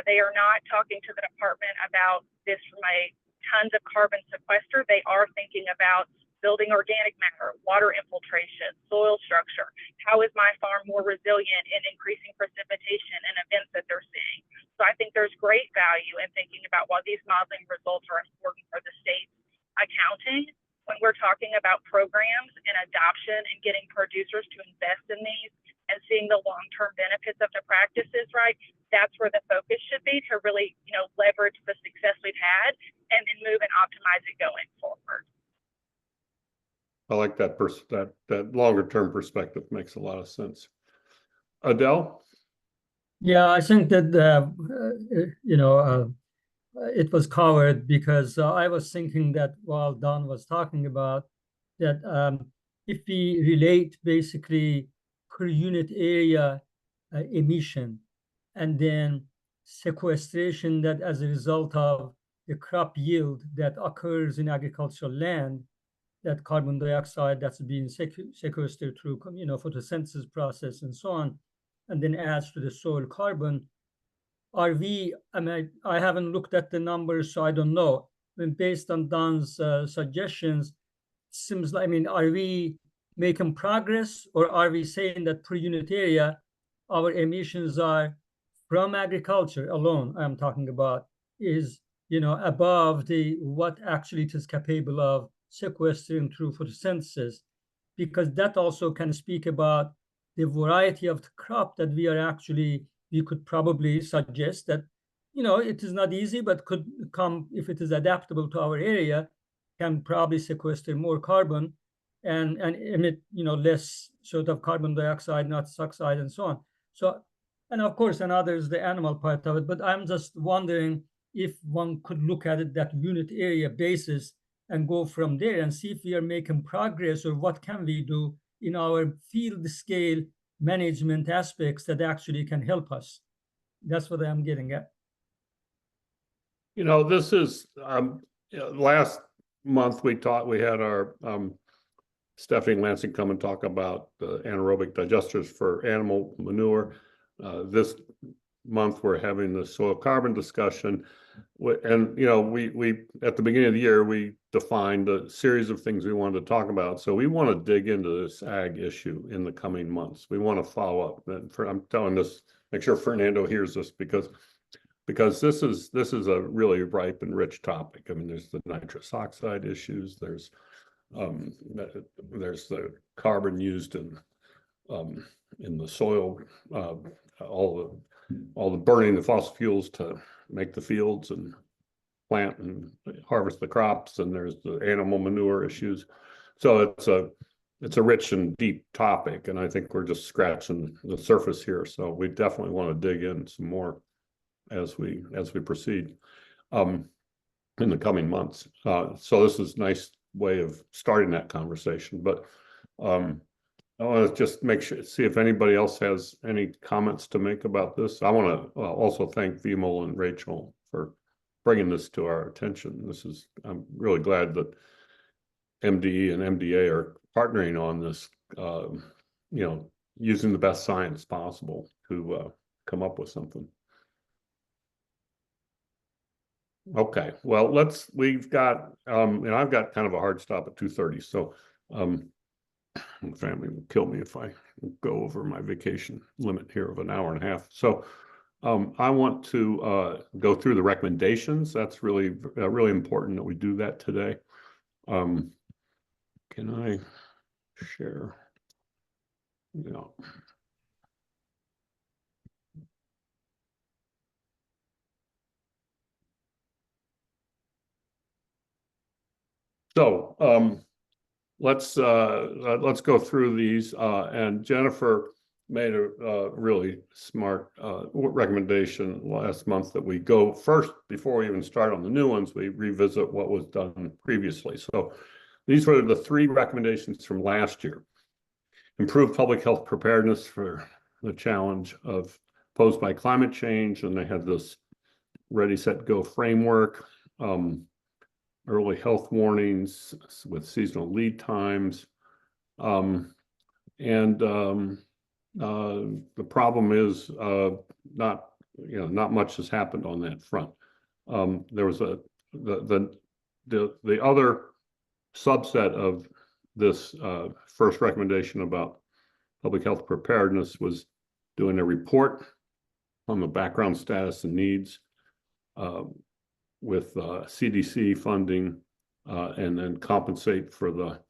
They are not talking to the department about this from a tons of carbon sequester. They are thinking about building organic matter, water infiltration, soil structure. How is my farm more resilient in increasing precipitation and events that they're seeing? So So I think there's great value in thinking about while these modeling results are important for the state's accounting, when we're talking about programs and adoption and getting producers to invest in these and seeing the long-term benefits of the practices, right? That's where the focus should be, to really, leverage the success we've had and then move and optimize it going forward. I like that that longer term perspective makes a lot of sense. Adele? Yeah, I think that it was covered because I was thinking that while Don was talking about that, if we relate basically per unit area emission and then sequestration that as a result of the crop yield that occurs in agricultural land, that carbon dioxide that's being sequestered through photosynthesis process and so on, and then adds to the soil carbon. I haven't looked at the numbers, so I don't know. Based on Don's suggestions, seems like, are we making progress, or are we saying that per unit area, our emissions are from agriculture alone, I'm talking about, is above what actually it is capable of sequestering through photosynthesis? Because that also can speak about the variety of the crop that we could probably suggest that, it is not easy, but could come, if it is adaptable to our area, can probably sequester more carbon and emit, less sort of carbon dioxide, nitrous oxide, and so on. So, and of course, another is the animal part of it, but I'm just wondering if one could look at it that unit area basis and go from there and see if we are making progress, or what can we do in our field scale management aspects that actually can help us. That's what I'm getting at. This is last month we had our Stephanie Lansing come and talk about the anaerobic digesters for animal manure. This month we're having the soil carbon discussion, and we at the beginning of the year we defined a series of things we wanted to talk about. So we want to dig into this ag issue in the coming months. We want to follow up. And I'm telling this, make sure Fernando hears this, because this is a really ripe and rich topic. There's the nitrous oxide issues. There's the carbon used in the soil, all the burning the fossil fuels to make the fields and plant and harvest the crops, and there's the animal manure issues. So it's a rich and deep topic, and I think we're just scratching the surface here. So we definitely want to dig in some more as we proceed in the coming months. So this is a nice way of starting that conversation. But I want to just see if anybody else has any comments to make about this. I want to also thank Vimal and Rachel for bringing this to our attention. I'm really glad that MDE and MDA are partnering on this, using the best science possible to come up with something. Okay, well, we've got, and I've got kind of a hard stop at 2:30, so my family will kill me if I go over my vacation limit here of an hour and a half. So I want to go through the recommendations. That's really important that we do that today. Can I share? Yeah. So let's go through these, and Jennifer made a really smart recommendation last month that we go first, before we even start on the new ones, we revisit what was done previously. So these were the 3 recommendations from last year. Improve public health preparedness for the challenge posed by climate change, and they had this Ready, Set, Go framework. Early health warnings with seasonal lead times. The problem is not much has happened on that front. There was the other subset of this first recommendation about public health preparedness was doing a report on the background status and needs with CDC funding and then compensate for the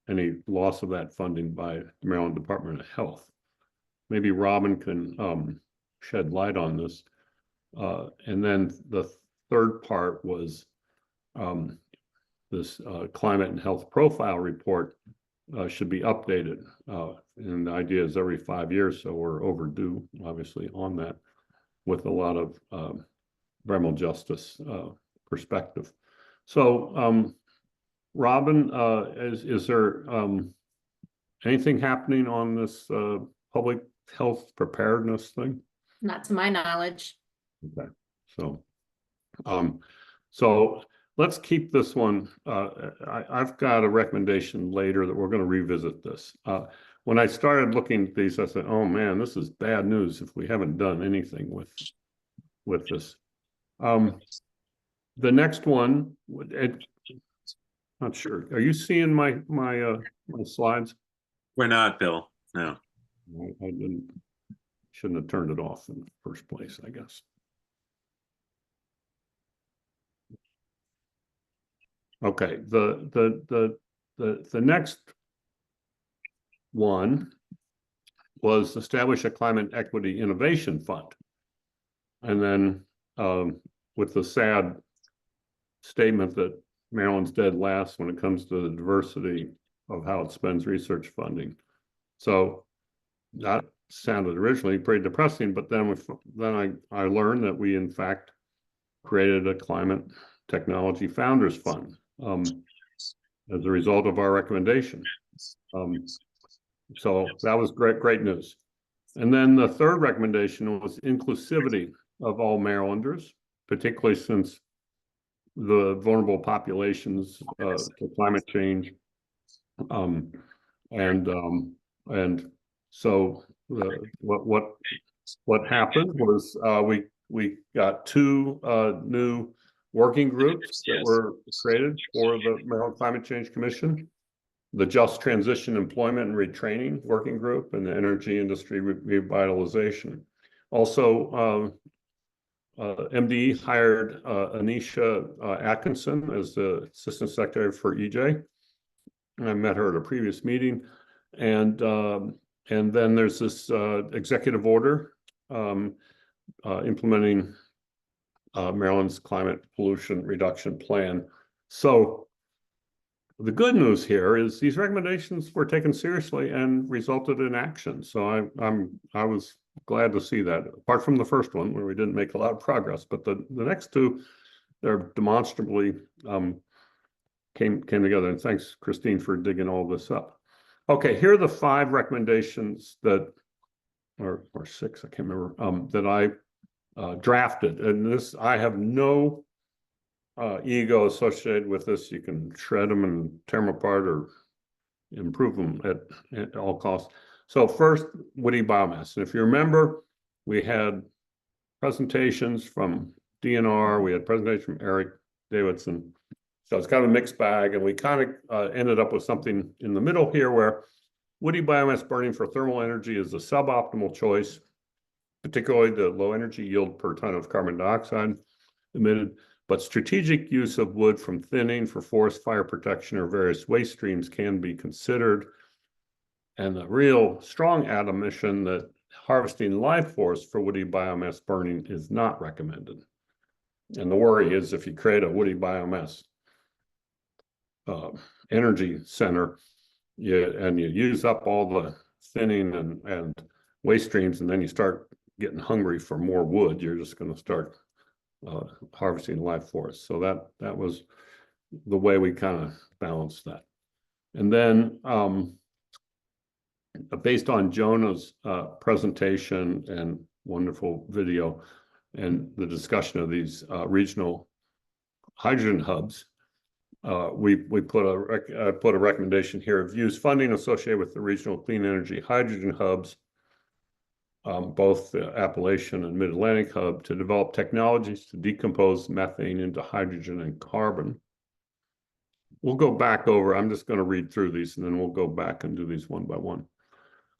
any loss of that funding by the Maryland Department of Health. Maybe Robin can shed light on this. And then the third part was this climate and health profile report should be updated. And the idea is every 5 years, so we're overdue, obviously, on that with a lot of environmental justice perspective. So, Robin, is there anything happening on this public health preparedness thing? Not to my knowledge. Okay, so so let's keep this one. I've got a recommendation later that we're going to revisit this. When I started looking at these, I said, "Oh man, this is bad news if we haven't done anything with this." The next one, not sure. Are you seeing my slides? We're not, Bill. No. I shouldn't have turned it off in the first place, I guess. Okay, the next one was establish a climate equity innovation fund. And then with the sad statement that Maryland's dead last when it comes to the diversity of how it spends research funding. So that sounded originally pretty depressing, but then I learned that we in fact created a climate technology founders fund as a result of our recommendation. So that was great news. And then the third recommendation was inclusivity of all Marylanders, particularly since the vulnerable populations to climate change. And so what happened was we got two new working groups that were created for the Maryland Climate Change Commission: the Just Transition Employment and Retraining Working Group and the Energy Industry Revitalization. Also, MDE hired Anisha Atkinson as the Assistant Secretary for EJ. And I met her at a previous meeting. And then there's this executive order implementing Maryland's climate pollution reduction plan. So the good news here is these recommendations were taken seriously and resulted in action. So I was glad to see that, apart from the first one where we didn't make a lot of progress, but the next two, they're demonstrably came together. And thanks, Christine, for digging all this up. Okay, here are the 5 recommendations that, or 6, I can't remember, that I drafted. And this, I have no ego associated with this. You can shred them and tear them apart or improve them at all costs. So first, woody biomass. And if you remember, we had presentations from DNR, we had presentations from Eric Davidson. So it's kind of a mixed bag, and we kind of ended up with something in the middle here where woody biomass burning for thermal energy is a suboptimal choice, particularly the low energy yield per ton of carbon dioxide emitted, but strategic use of wood from thinning for forest fire protection or various waste streams can be considered. And the real strong admission that harvesting live forest for woody biomass burning is not recommended. And the worry is if you create a woody biomass energy center, and you use up all the thinning and waste streams, and then you start getting hungry for more wood, you're just going to start harvesting live forest. So that was the way we kind of balanced that. And then based on Jonah's presentation and wonderful video and the discussion of these regional hydrogen hubs, we put a recommendation here of use funding associated with the regional clean energy hydrogen hubs, both the Appalachian and Mid-Atlantic hub, to develop technologies to decompose methane into hydrogen and carbon. We'll go back over, I'm just going to read through these and then we'll go back and do these one by one.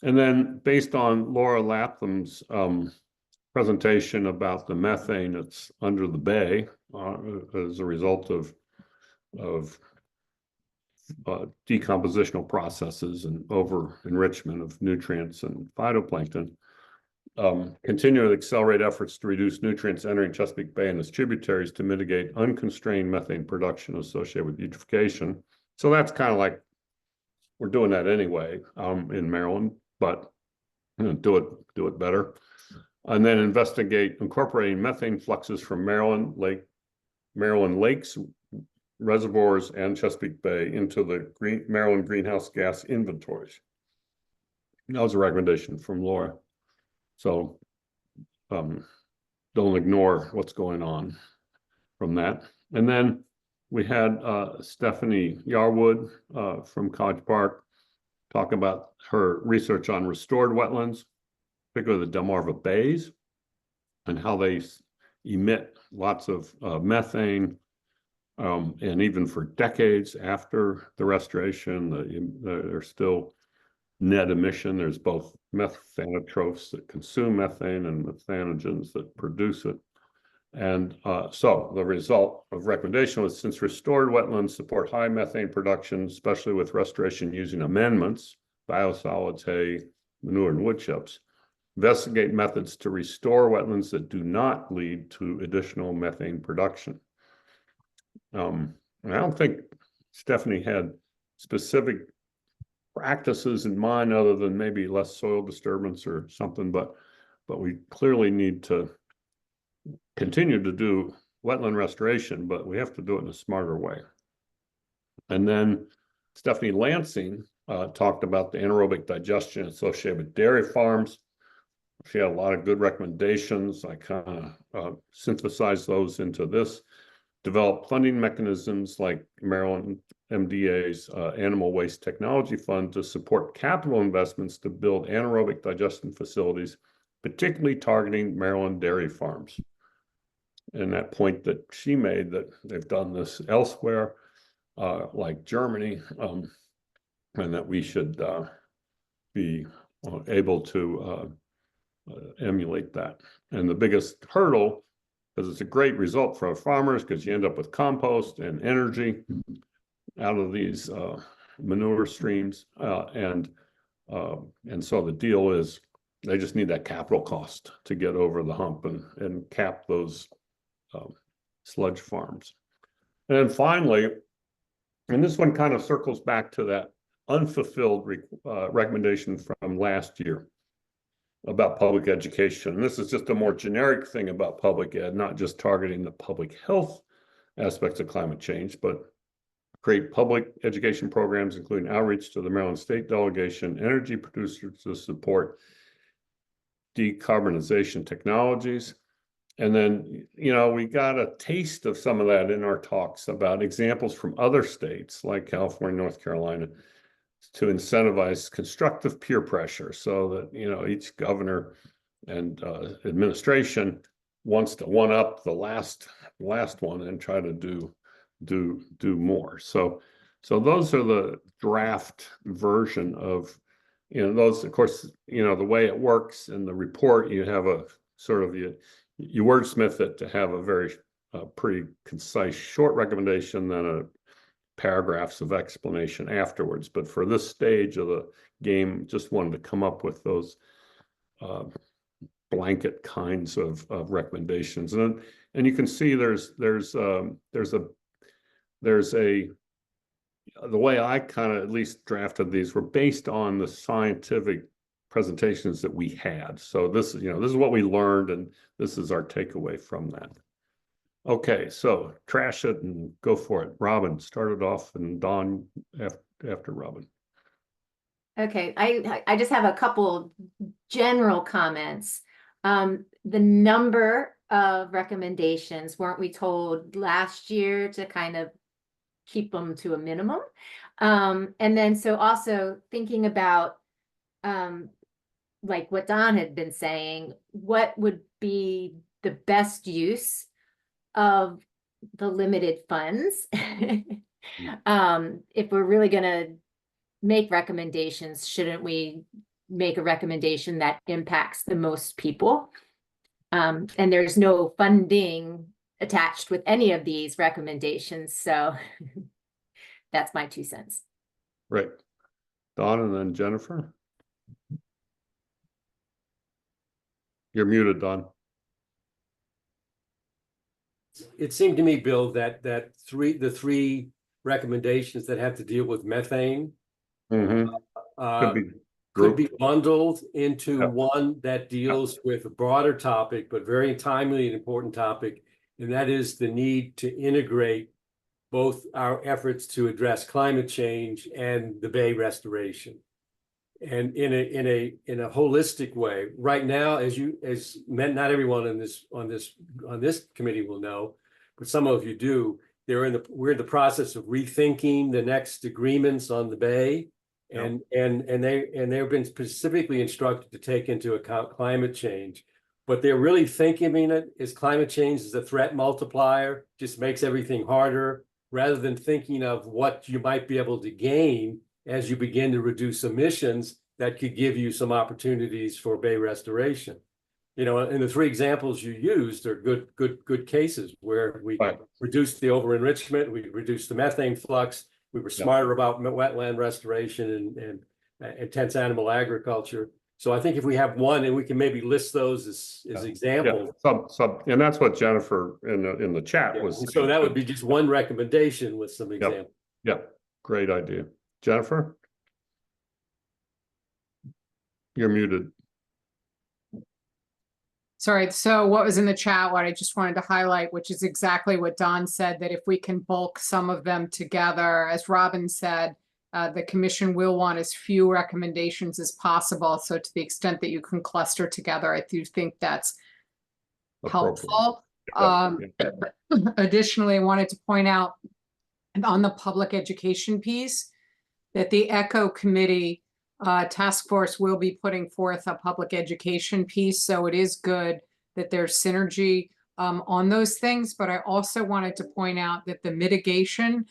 And then based on Laura Lapham's presentation about the methane that's under the bay as a result of decompositional processes and over enrichment of nutrients and phytoplankton, continue to accelerate efforts to reduce nutrients entering Chesapeake Bay and its tributaries to mitigate unconstrained methane production associated with eutrophication. So that's kind of like, we're doing that anyway in Maryland, but do it better. And then investigate incorporating methane fluxes from Maryland lakes, reservoirs, and Chesapeake Bay into the Maryland greenhouse gas inventories. That was a recommendation from Laura. So don't ignore what's going on from that. And then we had Stephanie Yarwood from College Park talk about her research on restored wetlands, particularly the Delmarva Bays, and how they emit lots of methane, and even for decades after the restoration, there's still net emission. There's both methanotrophs that consume methane and methanogens that produce it. And so the result of recommendation was, since restored wetlands support high methane production, especially with restoration using amendments, biosolids, hay, manure, and wood chips, investigate methods to restore wetlands that do not lead to additional methane production. And I don't think Stephanie had specific practices in mind other than maybe less soil disturbance or something, but we clearly need to continue to do wetland restoration, but we have to do it in a smarter way. And then Stephanie Lansing talked about the anaerobic digestion associated with dairy farms. She had a lot of good recommendations. I kind of synthesized those into this. Develop funding mechanisms like Maryland MDA's Animal Waste Technology Fund to support capital investments to build anaerobic digestion facilities, particularly targeting Maryland dairy farms. And that point that she made, that they've done this elsewhere, like Germany, and that we should be able to emulate that. And the biggest hurdle, because it's a great result for our farmers, because you end up with compost and energy out of these manure streams, and so the deal is they just need that capital cost to get over the hump and cap those sludge farms. And then finally, and this one kind of circles back to that unfulfilled recommendation from last year about public education. And this is just a more generic thing about public ed, not just targeting the public health aspects of climate change, but create public education programs, including outreach to the Maryland State Delegation, energy producers to support decarbonization technologies. And then, we got a taste of some of that in our talks about examples from other states like California, North Carolina, to incentivize constructive peer pressure, so that, each governor and administration wants to one up the last one and try to do more. So those are the draft version of, those, of course, the way it works in the report, you have a sort of, you wordsmith it to have a very pretty concise short recommendation, then a paragraphs of explanation afterwards. But for this stage of the game, just wanted to come up with those blanket kinds of recommendations. And you can see there's the way I kind of at least drafted these were based on the scientific presentations that we had. So this is what we learned, and this is our takeaway from that. Okay, so trash it and go for it. Robin, start it off, and Dawn after Robin. Okay, I just have a couple general comments. The number of recommendations, weren't we told last year to kind of keep them to a minimum? And then so also thinking about like what Don had been saying, what would be the best use of the limited funds? If we're really going to make recommendations, shouldn't we make a recommendation that impacts the most people. And there's no funding attached with any of these recommendations. So that's my 2 cents. Right. Don and then Jennifer. You're muted, Don. It seemed to me, Bill, that the three recommendations that have to deal with methane could be bundled into one that deals with a broader topic, but very timely and important topic, and that is the need to integrate both our efforts to address climate change and the Bay restoration, and in a holistic way. Right now, as not everyone on this committee will know, but some of you do, we're in the process of rethinking the next agreements on the Bay. And they've been specifically instructed to take into account climate change, but they're really thinking it as climate change as a threat multiplier, just makes everything harder, rather than thinking of what you might be able to gain as you begin to reduce emissions that could give you some opportunities for Bay restoration. And the 3 examples you used are good cases where we reduced the over-enrichment, we reduced the methane flux, we were smarter about wetland restoration and intense animal agriculture. So I think if we have one, and we can maybe list those as examples. And that's what Jennifer in the chat was. So that would be just one recommendation with some examples. Yeah, great idea. Jennifer? You're muted. Sorry, so what was in the chat, what I just wanted to highlight, which is exactly what Don said, that if we can bulk some of them together, as Robin said, the commission will want as few recommendations as possible. So to the extent that you can cluster together, I do think that's helpful. Additionally, I wanted to point out on the public education piece that the ECHO committee task force will be putting forth a public education piece. So it is good that there's synergy on those things. But I also wanted to point out that the mitigation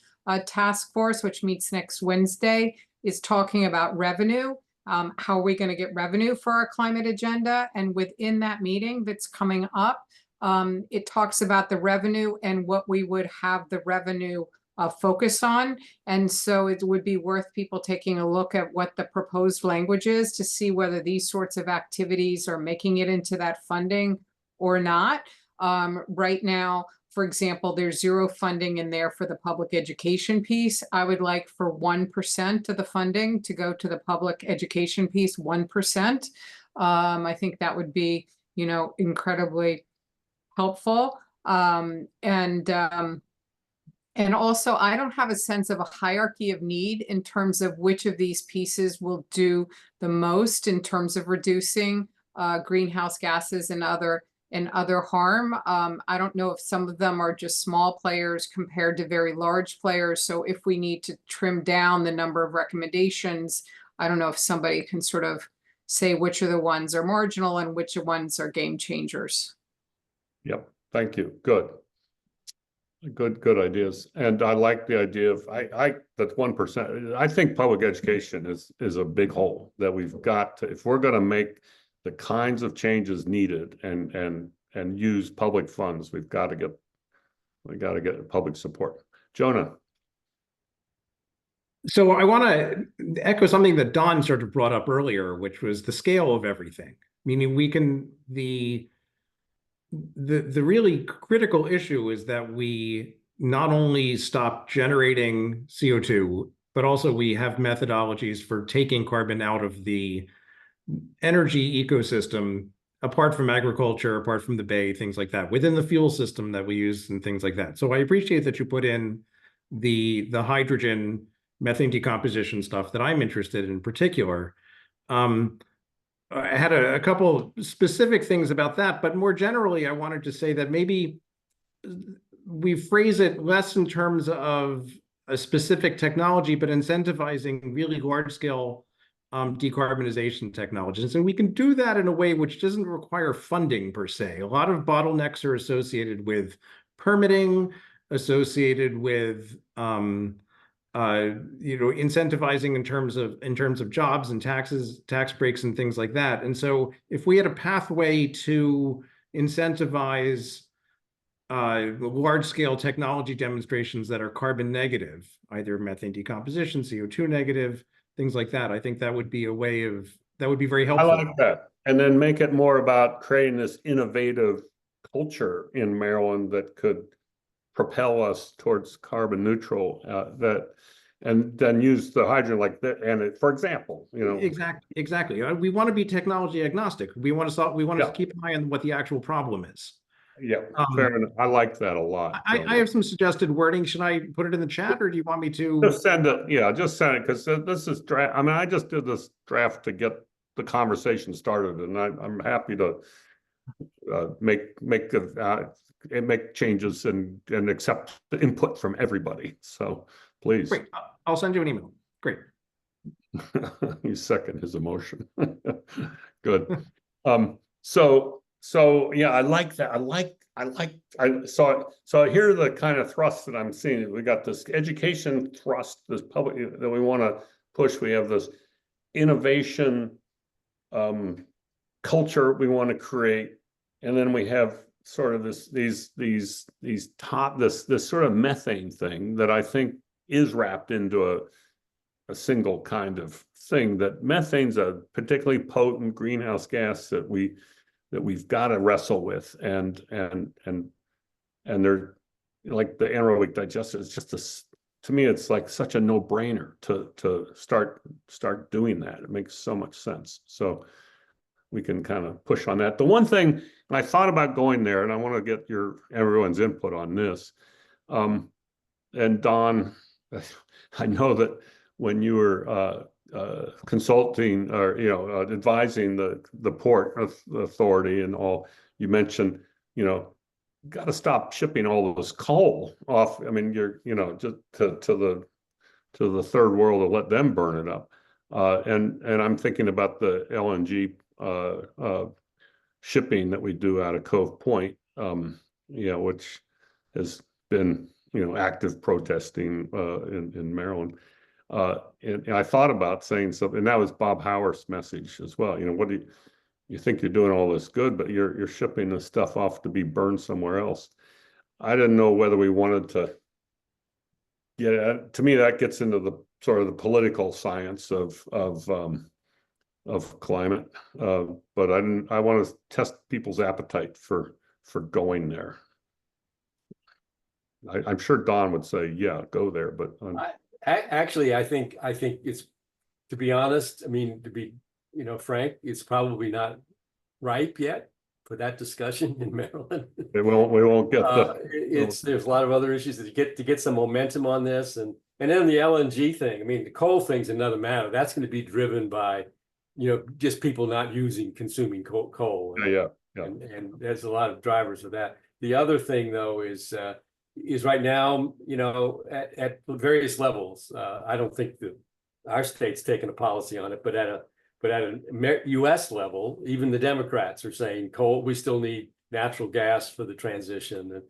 task force, which meets next Wednesday, is talking about revenue. How are we going to get revenue for our climate agenda? And within that meeting that's coming up, it talks about the revenue and what we would have the revenue focus on. And so it would be worth people taking a look at what the proposed language is to see whether these sorts of activities are making it into that funding or not. Right now, for example, there's 0 funding in there for the public education piece. I would like for 1% of the funding to go to the public education piece, 1%. I think that would be, incredibly helpful. And also, I don't have a sense of a hierarchy of need in terms of which of these pieces will do the most in terms of reducing greenhouse gases and other harm. I don't know if some of them are just small players compared to very large players. So if we need to trim down the number of recommendations, I don't know if somebody can sort of say which of the ones are marginal and which ones are game changers. Yep, thank you. Good ideas. And I like the idea of that 1%. I think public education is a big hole that we've got to, if we're going to make the kinds of changes needed and use public funds, we got to get public support. Jonah. So I want to echo something that Don sort of brought up earlier, which was the scale of everything. Meaning the really critical issue is that we not only stop generating CO2, but also we have methodologies for taking carbon out of the energy ecosystem, apart from agriculture, apart from the Bay, things like that, within the fuel system that we use and things like that. So I appreciate that you put in the hydrogen methane decomposition stuff that I'm interested in particular. I had a couple specific things about that, but more generally, I wanted to say that maybe we phrase it less in terms of a specific technology, but incentivizing really large-scale decarbonization technologies. And we can do that in a way which doesn't require funding per se. A lot of bottlenecks are associated with permitting, associated with incentivizing in terms of jobs and taxes, tax breaks and things like that. And so if we had a pathway to incentivize large scale technology demonstrations that are carbon negative, either methane decomposition, CO2 negative, things like that, I think that would be a way of, that would be very helpful. I like that. And then make it more about creating this innovative culture in Maryland that could propel us towards carbon neutral, and then use the hydrogen like that. And it, for example, Exactly. We want to be technology agnostic. We want to solve, we want to keep an eye on what the actual problem is. Yeah, fair enough. I like that a lot. I have some suggested wording. Should I put it in the chat, or do you want me to? Just send it. Yeah, just send it, because this is draft. I mean, I just did this draft to get the conversation started, and I'm happy to make changes and accept the input from everybody. So please. Great. I'll send you an email. Great. You second his emotion. Good. So yeah, I like that. So here are the kind of thrusts that I'm seeing. We got this education thrust, this public that we want to push. We have this innovation culture we want to create, and then we have sort of this sort of methane thing that I think is wrapped into a single kind of thing. That methane's a particularly potent greenhouse gas that we've got to wrestle with, and they're like the anaerobic digester is just this, to me, it's like such a no-brainer to start doing that. It makes so much sense. So we can kind of push on that. The one thing, and I thought about going there, and I want to get everyone's input on this. And Don, I know that when you were consulting or advising the port authority and all, you mentioned got to stop shipping all of this coal off. I mean, you're just to the third world to let them burn it up. And I'm thinking about the LNG shipping that we do out of Cove Point, which has been active protesting in Maryland. And I thought about saying something, and that was Bob Howard's message as well. What do you think you're doing all this good, but you're shipping this stuff off to be burned somewhere else? I didn't know whether we wanted to get it. To me, that gets into the sort of the political science of climate. But I want to test people's appetite for going there. I'm sure Don would say, yeah, go there, but actually, I think it's, to be honest, I mean, to be frank, it's probably not ripe yet for that discussion in Maryland. We won't get there's a lot of other issues to get some momentum on this, and then the LNG thing. I mean, the coal thing's another matter. That's going to be driven by just people not consuming coal. And there's a lot of drivers for that. The other thing, though, is right now, at various levels, I don't think that our state's taken a policy on it, but at a U.S. level, even the Democrats are saying we still need natural gas for the transition and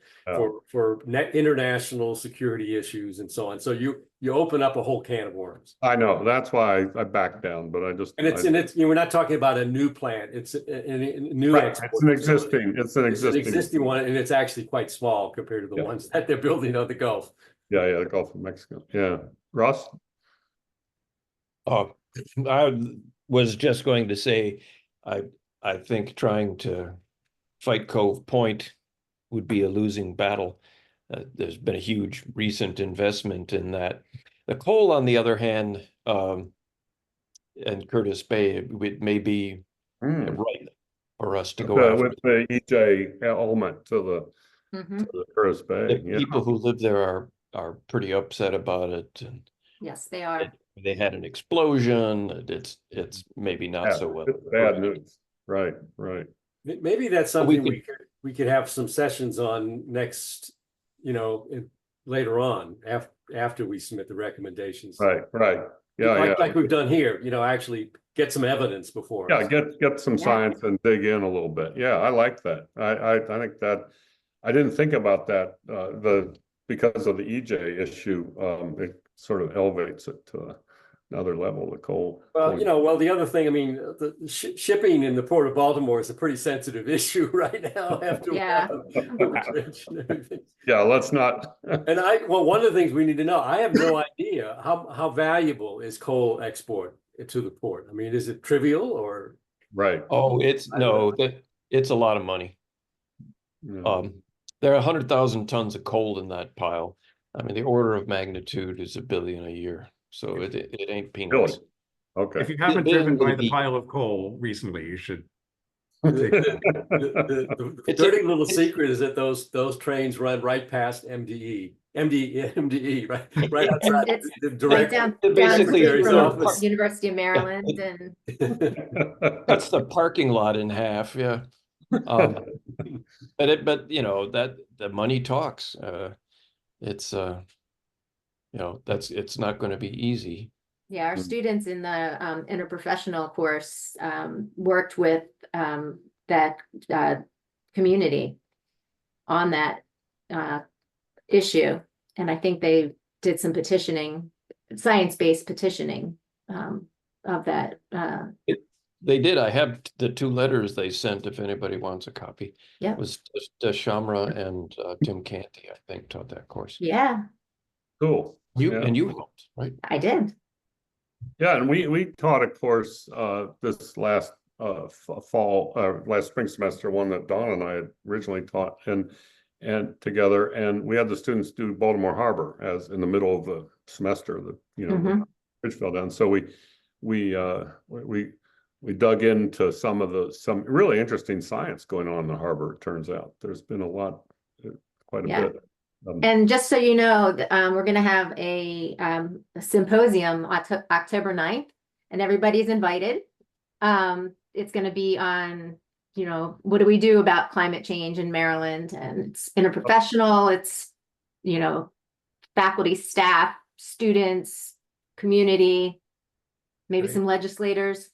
for international security issues and so on. So you open up a whole can of worms. I know, that's why I backed down, but we're not talking about a new plant. It's a new export. It's an existing one, and it's actually quite small compared to the ones that they're building on the Gulf. Yeah, the Gulf of Mexico. Yeah, Ross. I was just going to say, I think trying to fight Cove Point would be a losing battle. There's been a huge recent investment in that. The coal, on the other hand, and Curtis Bay, it may be right for us to go after. With the EJ element to the Curtis Bay. The people who live there are pretty upset about it. And yes, they are. They had an explosion. It's maybe not so well. It's bad news. Right. Maybe that's something we could have some sessions on next, later on after we submit the recommendations. Right. Yeah, like we've done here. actually get some evidence before. Yeah, get some science and dig in a little bit. Yeah, I like that. I think that I didn't think about that because of the EJ issue. sort of elevates it to another level, the coal. Well, the other thing, I mean, the shipping in the Port of Baltimore is a pretty sensitive issue right now after Yeah. Yeah, let's not. And one of the things we need to know, I have no idea how valuable is coal export to the port. I mean, is it trivial or? Right. Oh, it's a lot of money. There are 100,000 tons of coal in that pile. I mean, the order of magnitude is $1 billion a year. So it ain't peanuts. Really? Okay. If you haven't driven by the pile of coal recently, you should. The dirty little secret is that those trains run right past MDE, right outside It's the right direct. down Basically, from University of Maryland and. That's the parking lot in half, yeah. But that the money talks. It's it's not going to be easy. Yeah, our students in the interprofessional course worked with that community on that issue. And I think they did some petitioning, science-based petitioning of that. They did. I have the 2 letters they sent if anybody wants a copy. Yeah. It was Shamra and Tim Canty, I think, taught that course. Yeah. Cool. And you helped, right? I did. Yeah, and we taught a course this last last spring semester, one that Dawn and I had originally taught and together, and we had the students do Baltimore Harbor as in the middle of the semester. The bridge fell down, so we dug into some really interesting science going on in the harbor. It turns out there's been quite a bit. And just so you know, we're going to have a symposium October 9th, and everybody's invited. It's going to be on, what do we do about climate change in Maryland? And it's interprofessional. It's, faculty, staff, students, community, maybe some legislators.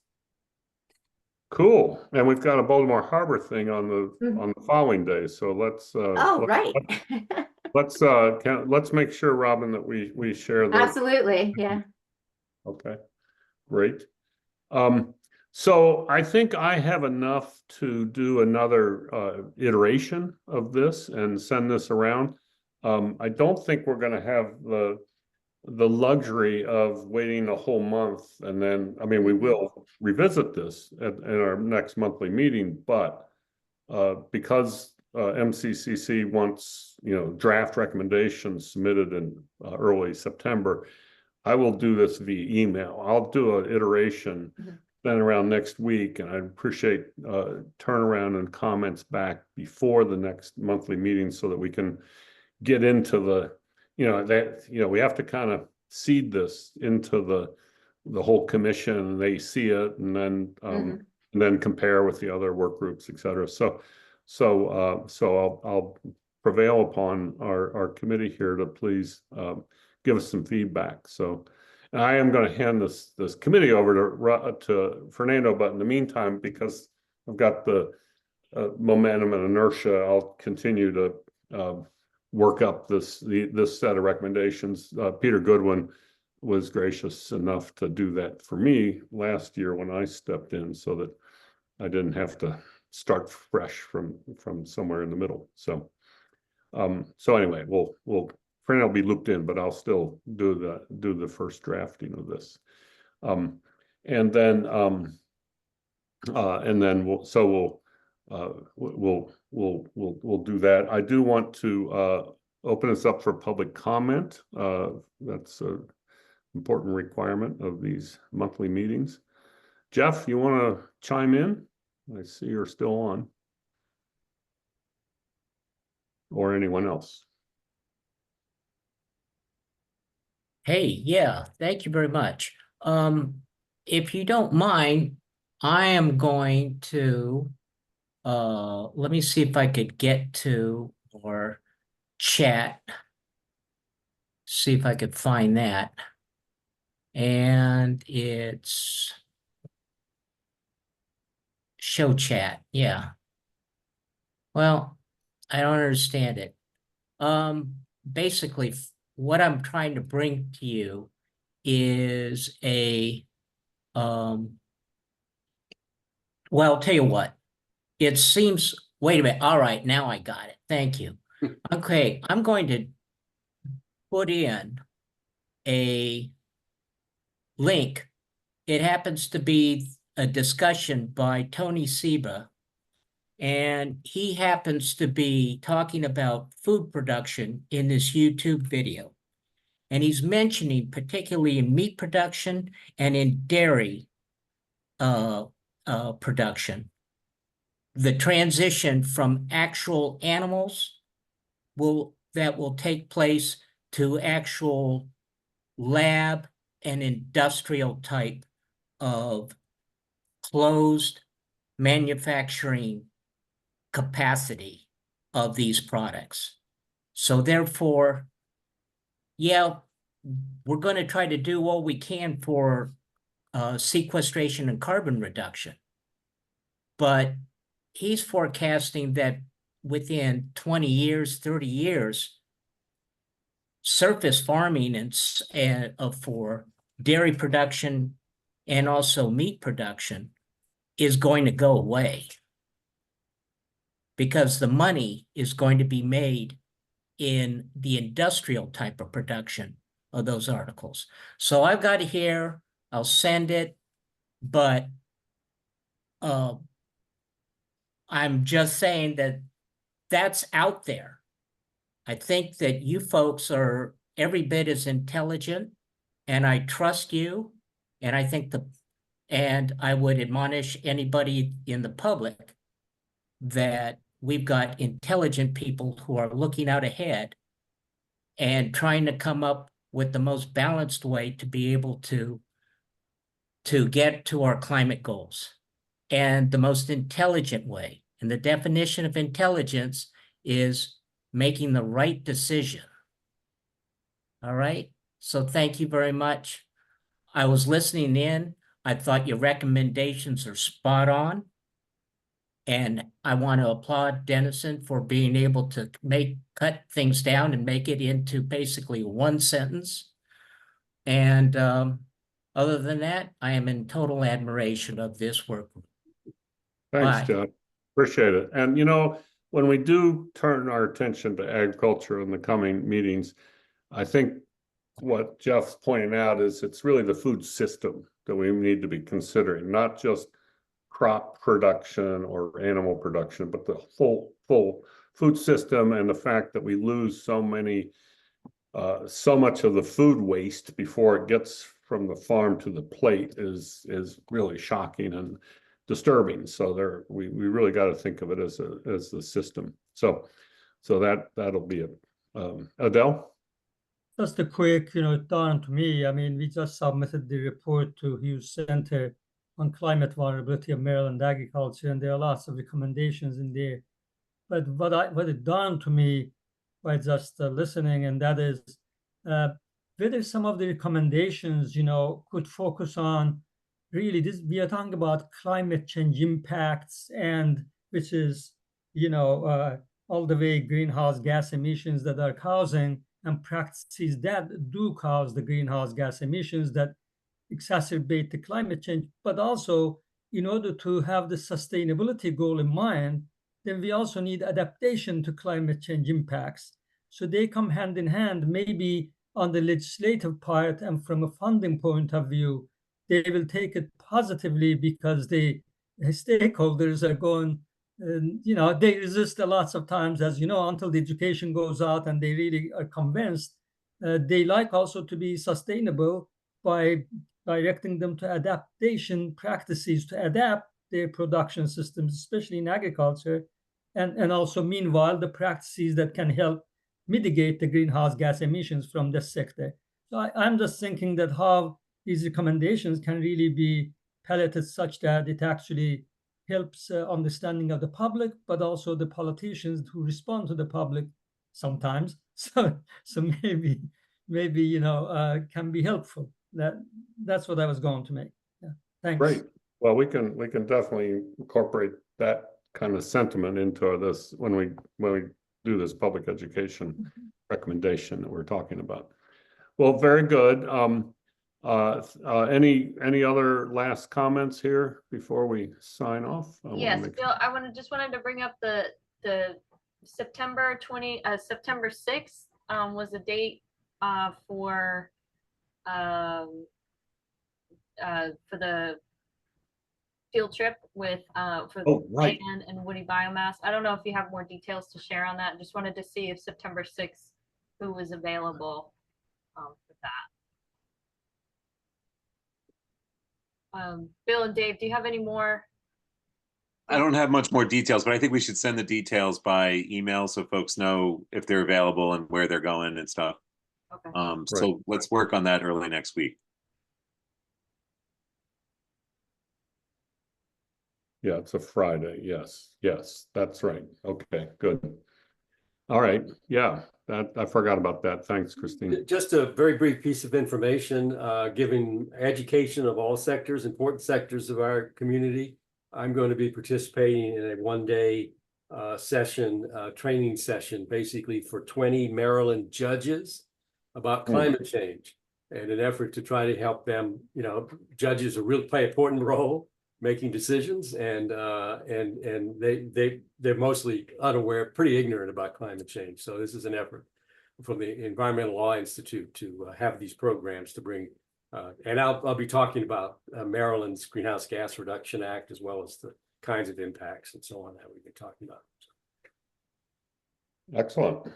Cool. And we've got a Baltimore Harbor thing on the following day. So let's right. let's make sure, Robin, that we share that. Absolutely. Yeah. Okay. Great. So I think I have enough to do another iteration of this and send this around. I don't think we're going to have the luxury of waiting a whole month, and then, I mean, we will revisit this at our next monthly meeting, but because MCCC wants, draft recommendations submitted in early September, I will do this via email. I'll do an iteration then around next week, and I appreciate turnaround and comments back before the next monthly meeting so that we can get into the we have to kind of seed this into the whole commission, and they see it, and then compare with the other work groups, et cetera. So I'll prevail upon our committee here to please give us some feedback. So I am going to hand this committee over to Fernando, but in the meantime, because I've got the momentum and inertia, I'll continue to work up this set of recommendations. Peter Goodwin was gracious enough to do that for me last year when I stepped in, so that I didn't have to start fresh from somewhere in the middle. So anyway, Fernando will be looped in, but I'll still do the first drafting of this, and then we'll do that. I do want to open this up for public comment. That's an important requirement of these monthly meetings. Jeff, you want to chime in? I see you're still on. Or anyone else? Hey, yeah, thank you very much. If you don't mind, I am going to let me see if I could get to or chat. See if I could find that. And it's show chat. Yeah. Well, I don't understand it. Basically, what I'm trying to bring to you is well, I'll tell you what, it seems, wait a minute, all right, now I got it, thank you. Okay, I'm going to put in a link. It happens to be a discussion by Tony Seba, and he happens to be talking about food production in this YouTube video. And he's mentioning, particularly in meat production and in dairy production, the transition from actual animals that will take place to actual lab and industrial type of closed manufacturing capacity of these products. So therefore, yeah, we're going to try to do all we can for sequestration and carbon reduction. But he's forecasting that within 20 years, 30 years, surface farming and for dairy production and also meat production is going to go away, because the money is going to be made in the industrial type of production of those articles. So I've got it here, I'll send it, but I'm just saying that that's out there. I think that you folks are every bit as intelligent, and I trust you, and I think and I would admonish anybody in the public that we've got intelligent people who are looking out ahead and trying to come up with the most balanced way to be able to get to our climate goals, and the most intelligent way. And the definition of intelligence is making the right decision. All right. So thank you very much. I was listening in. I thought your recommendations are spot on. And I want to applaud Dennison for being able to cut things down and make it into basically one sentence. And other than that, I am in total admiration of this work. Thanks, John. Appreciate it. And you know, when we do turn our attention to agriculture in the coming meetings, I think what Jeff's pointing out is it's really the food system that we need to be considering, not just crop production or animal production, but the full food system, and the fact that we lose so much of the food waste before it gets from the farm to the plate is really shocking and disturbing. So we really got to think of it as the system. So that'll be it. Adele? Just a quick, it dawned to me. I mean, we just submitted the report to Hughes Center on climate vulnerability of Maryland agriculture, and there are lots of recommendations in there. But what it dawned to me by just listening, and that is whether some of the recommendations, could focus on really this. We are talking about climate change impacts, and which is, all the way greenhouse gas emissions that are causing, and practices that do cause the greenhouse gas emissions that exacerbate the climate change. But also, in order to have the sustainability goal in mind, then we also need adaptation to climate change impacts. So they come hand in hand. Maybe on the legislative part and from a funding point of view, they will take it positively, because the stakeholders are going, they resist a lots of times, as you know, until the education goes out and they really are convinced. They like also to be sustainable by directing them to adaptation practices to adapt their production systems, especially in agriculture, and also meanwhile the practices that can help mitigate the greenhouse gas emissions from this sector. So I'm just thinking that how these recommendations can really be piloted such that it actually helps understanding of the public, but also the politicians who respond to the public sometimes. So maybe can be helpful. That's what I was going to make. Yeah. Thanks. Great. Well, we can definitely incorporate that kind of sentiment into this when we do this public education recommendation that we're talking about. Well, very good. Any other last comments here before we sign off? I wanna Yes, make- Bill, I wanted to bring up the September 6th was the date for the field trip with for Oh, right. Dan and Woody Biomass. I don't know if you have more details to share on that. Just wanted to see if September 6th, who was available for that. Bill and Dave, do you have any more? I don't have much more details, but I think we should send the details by email so folks know if they're available and where they're going and stuff. Okay. So let's work on that early next week. Yeah, it's a Friday. Yes, that's right. Okay, good. All right, yeah, that I forgot about that. Thanks, Christine. Just a very brief piece of information, giving education of all sectors, important sectors of our community. I'm going to be participating in a one-day training session, basically for 20 Maryland judges about climate change, and an effort to try to help them. Judges really play an important role making decisions, and they're mostly unaware, pretty ignorant about climate change. So this is an effort from the Environmental Law Institute to have these programs to bring. And I'll be talking about Maryland's Greenhouse Gas Reduction Act, as well as the kinds of impacts and so on that we've been talking about. Excellent.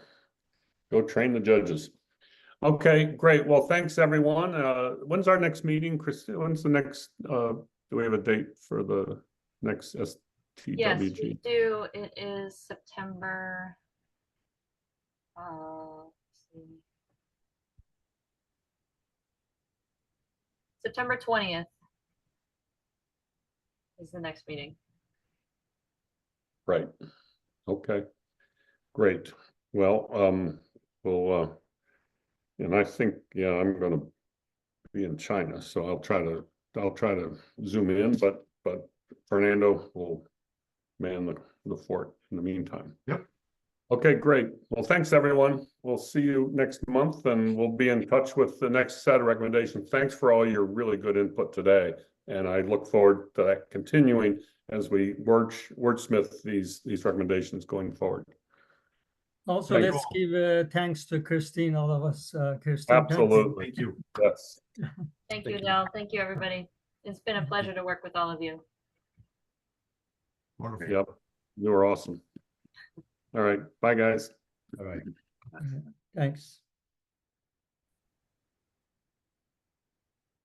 Go train the judges. Okay, great. Well, thanks, everyone. When's our next meeting, Christine? When's the next, do we have a date for the next STWG? Yes, we do. It is September. Let's see. September 20th is the next meeting. Right. Okay. Great. Well, we'll and I think, yeah, I'm gonna be in China, so I'll try to zoom in, but Fernando will man the fort in the meantime. Yep. Okay, great. Well, thanks, everyone. We'll see you next month, and we'll be in touch with the next set of recommendations. Thanks for all your really good input today, and I look forward to that continuing as we wordsmith these recommendations going forward. Also, Thank let's give thanks to Christine, all of us. Christine, thanks. Absolutely. Thank you. Yes. Thank you, Del. Thank you, everybody. It's been a pleasure to work with all of you. Wonderful. Yep. You were awesome. All right. Bye, guys. All right. Thanks.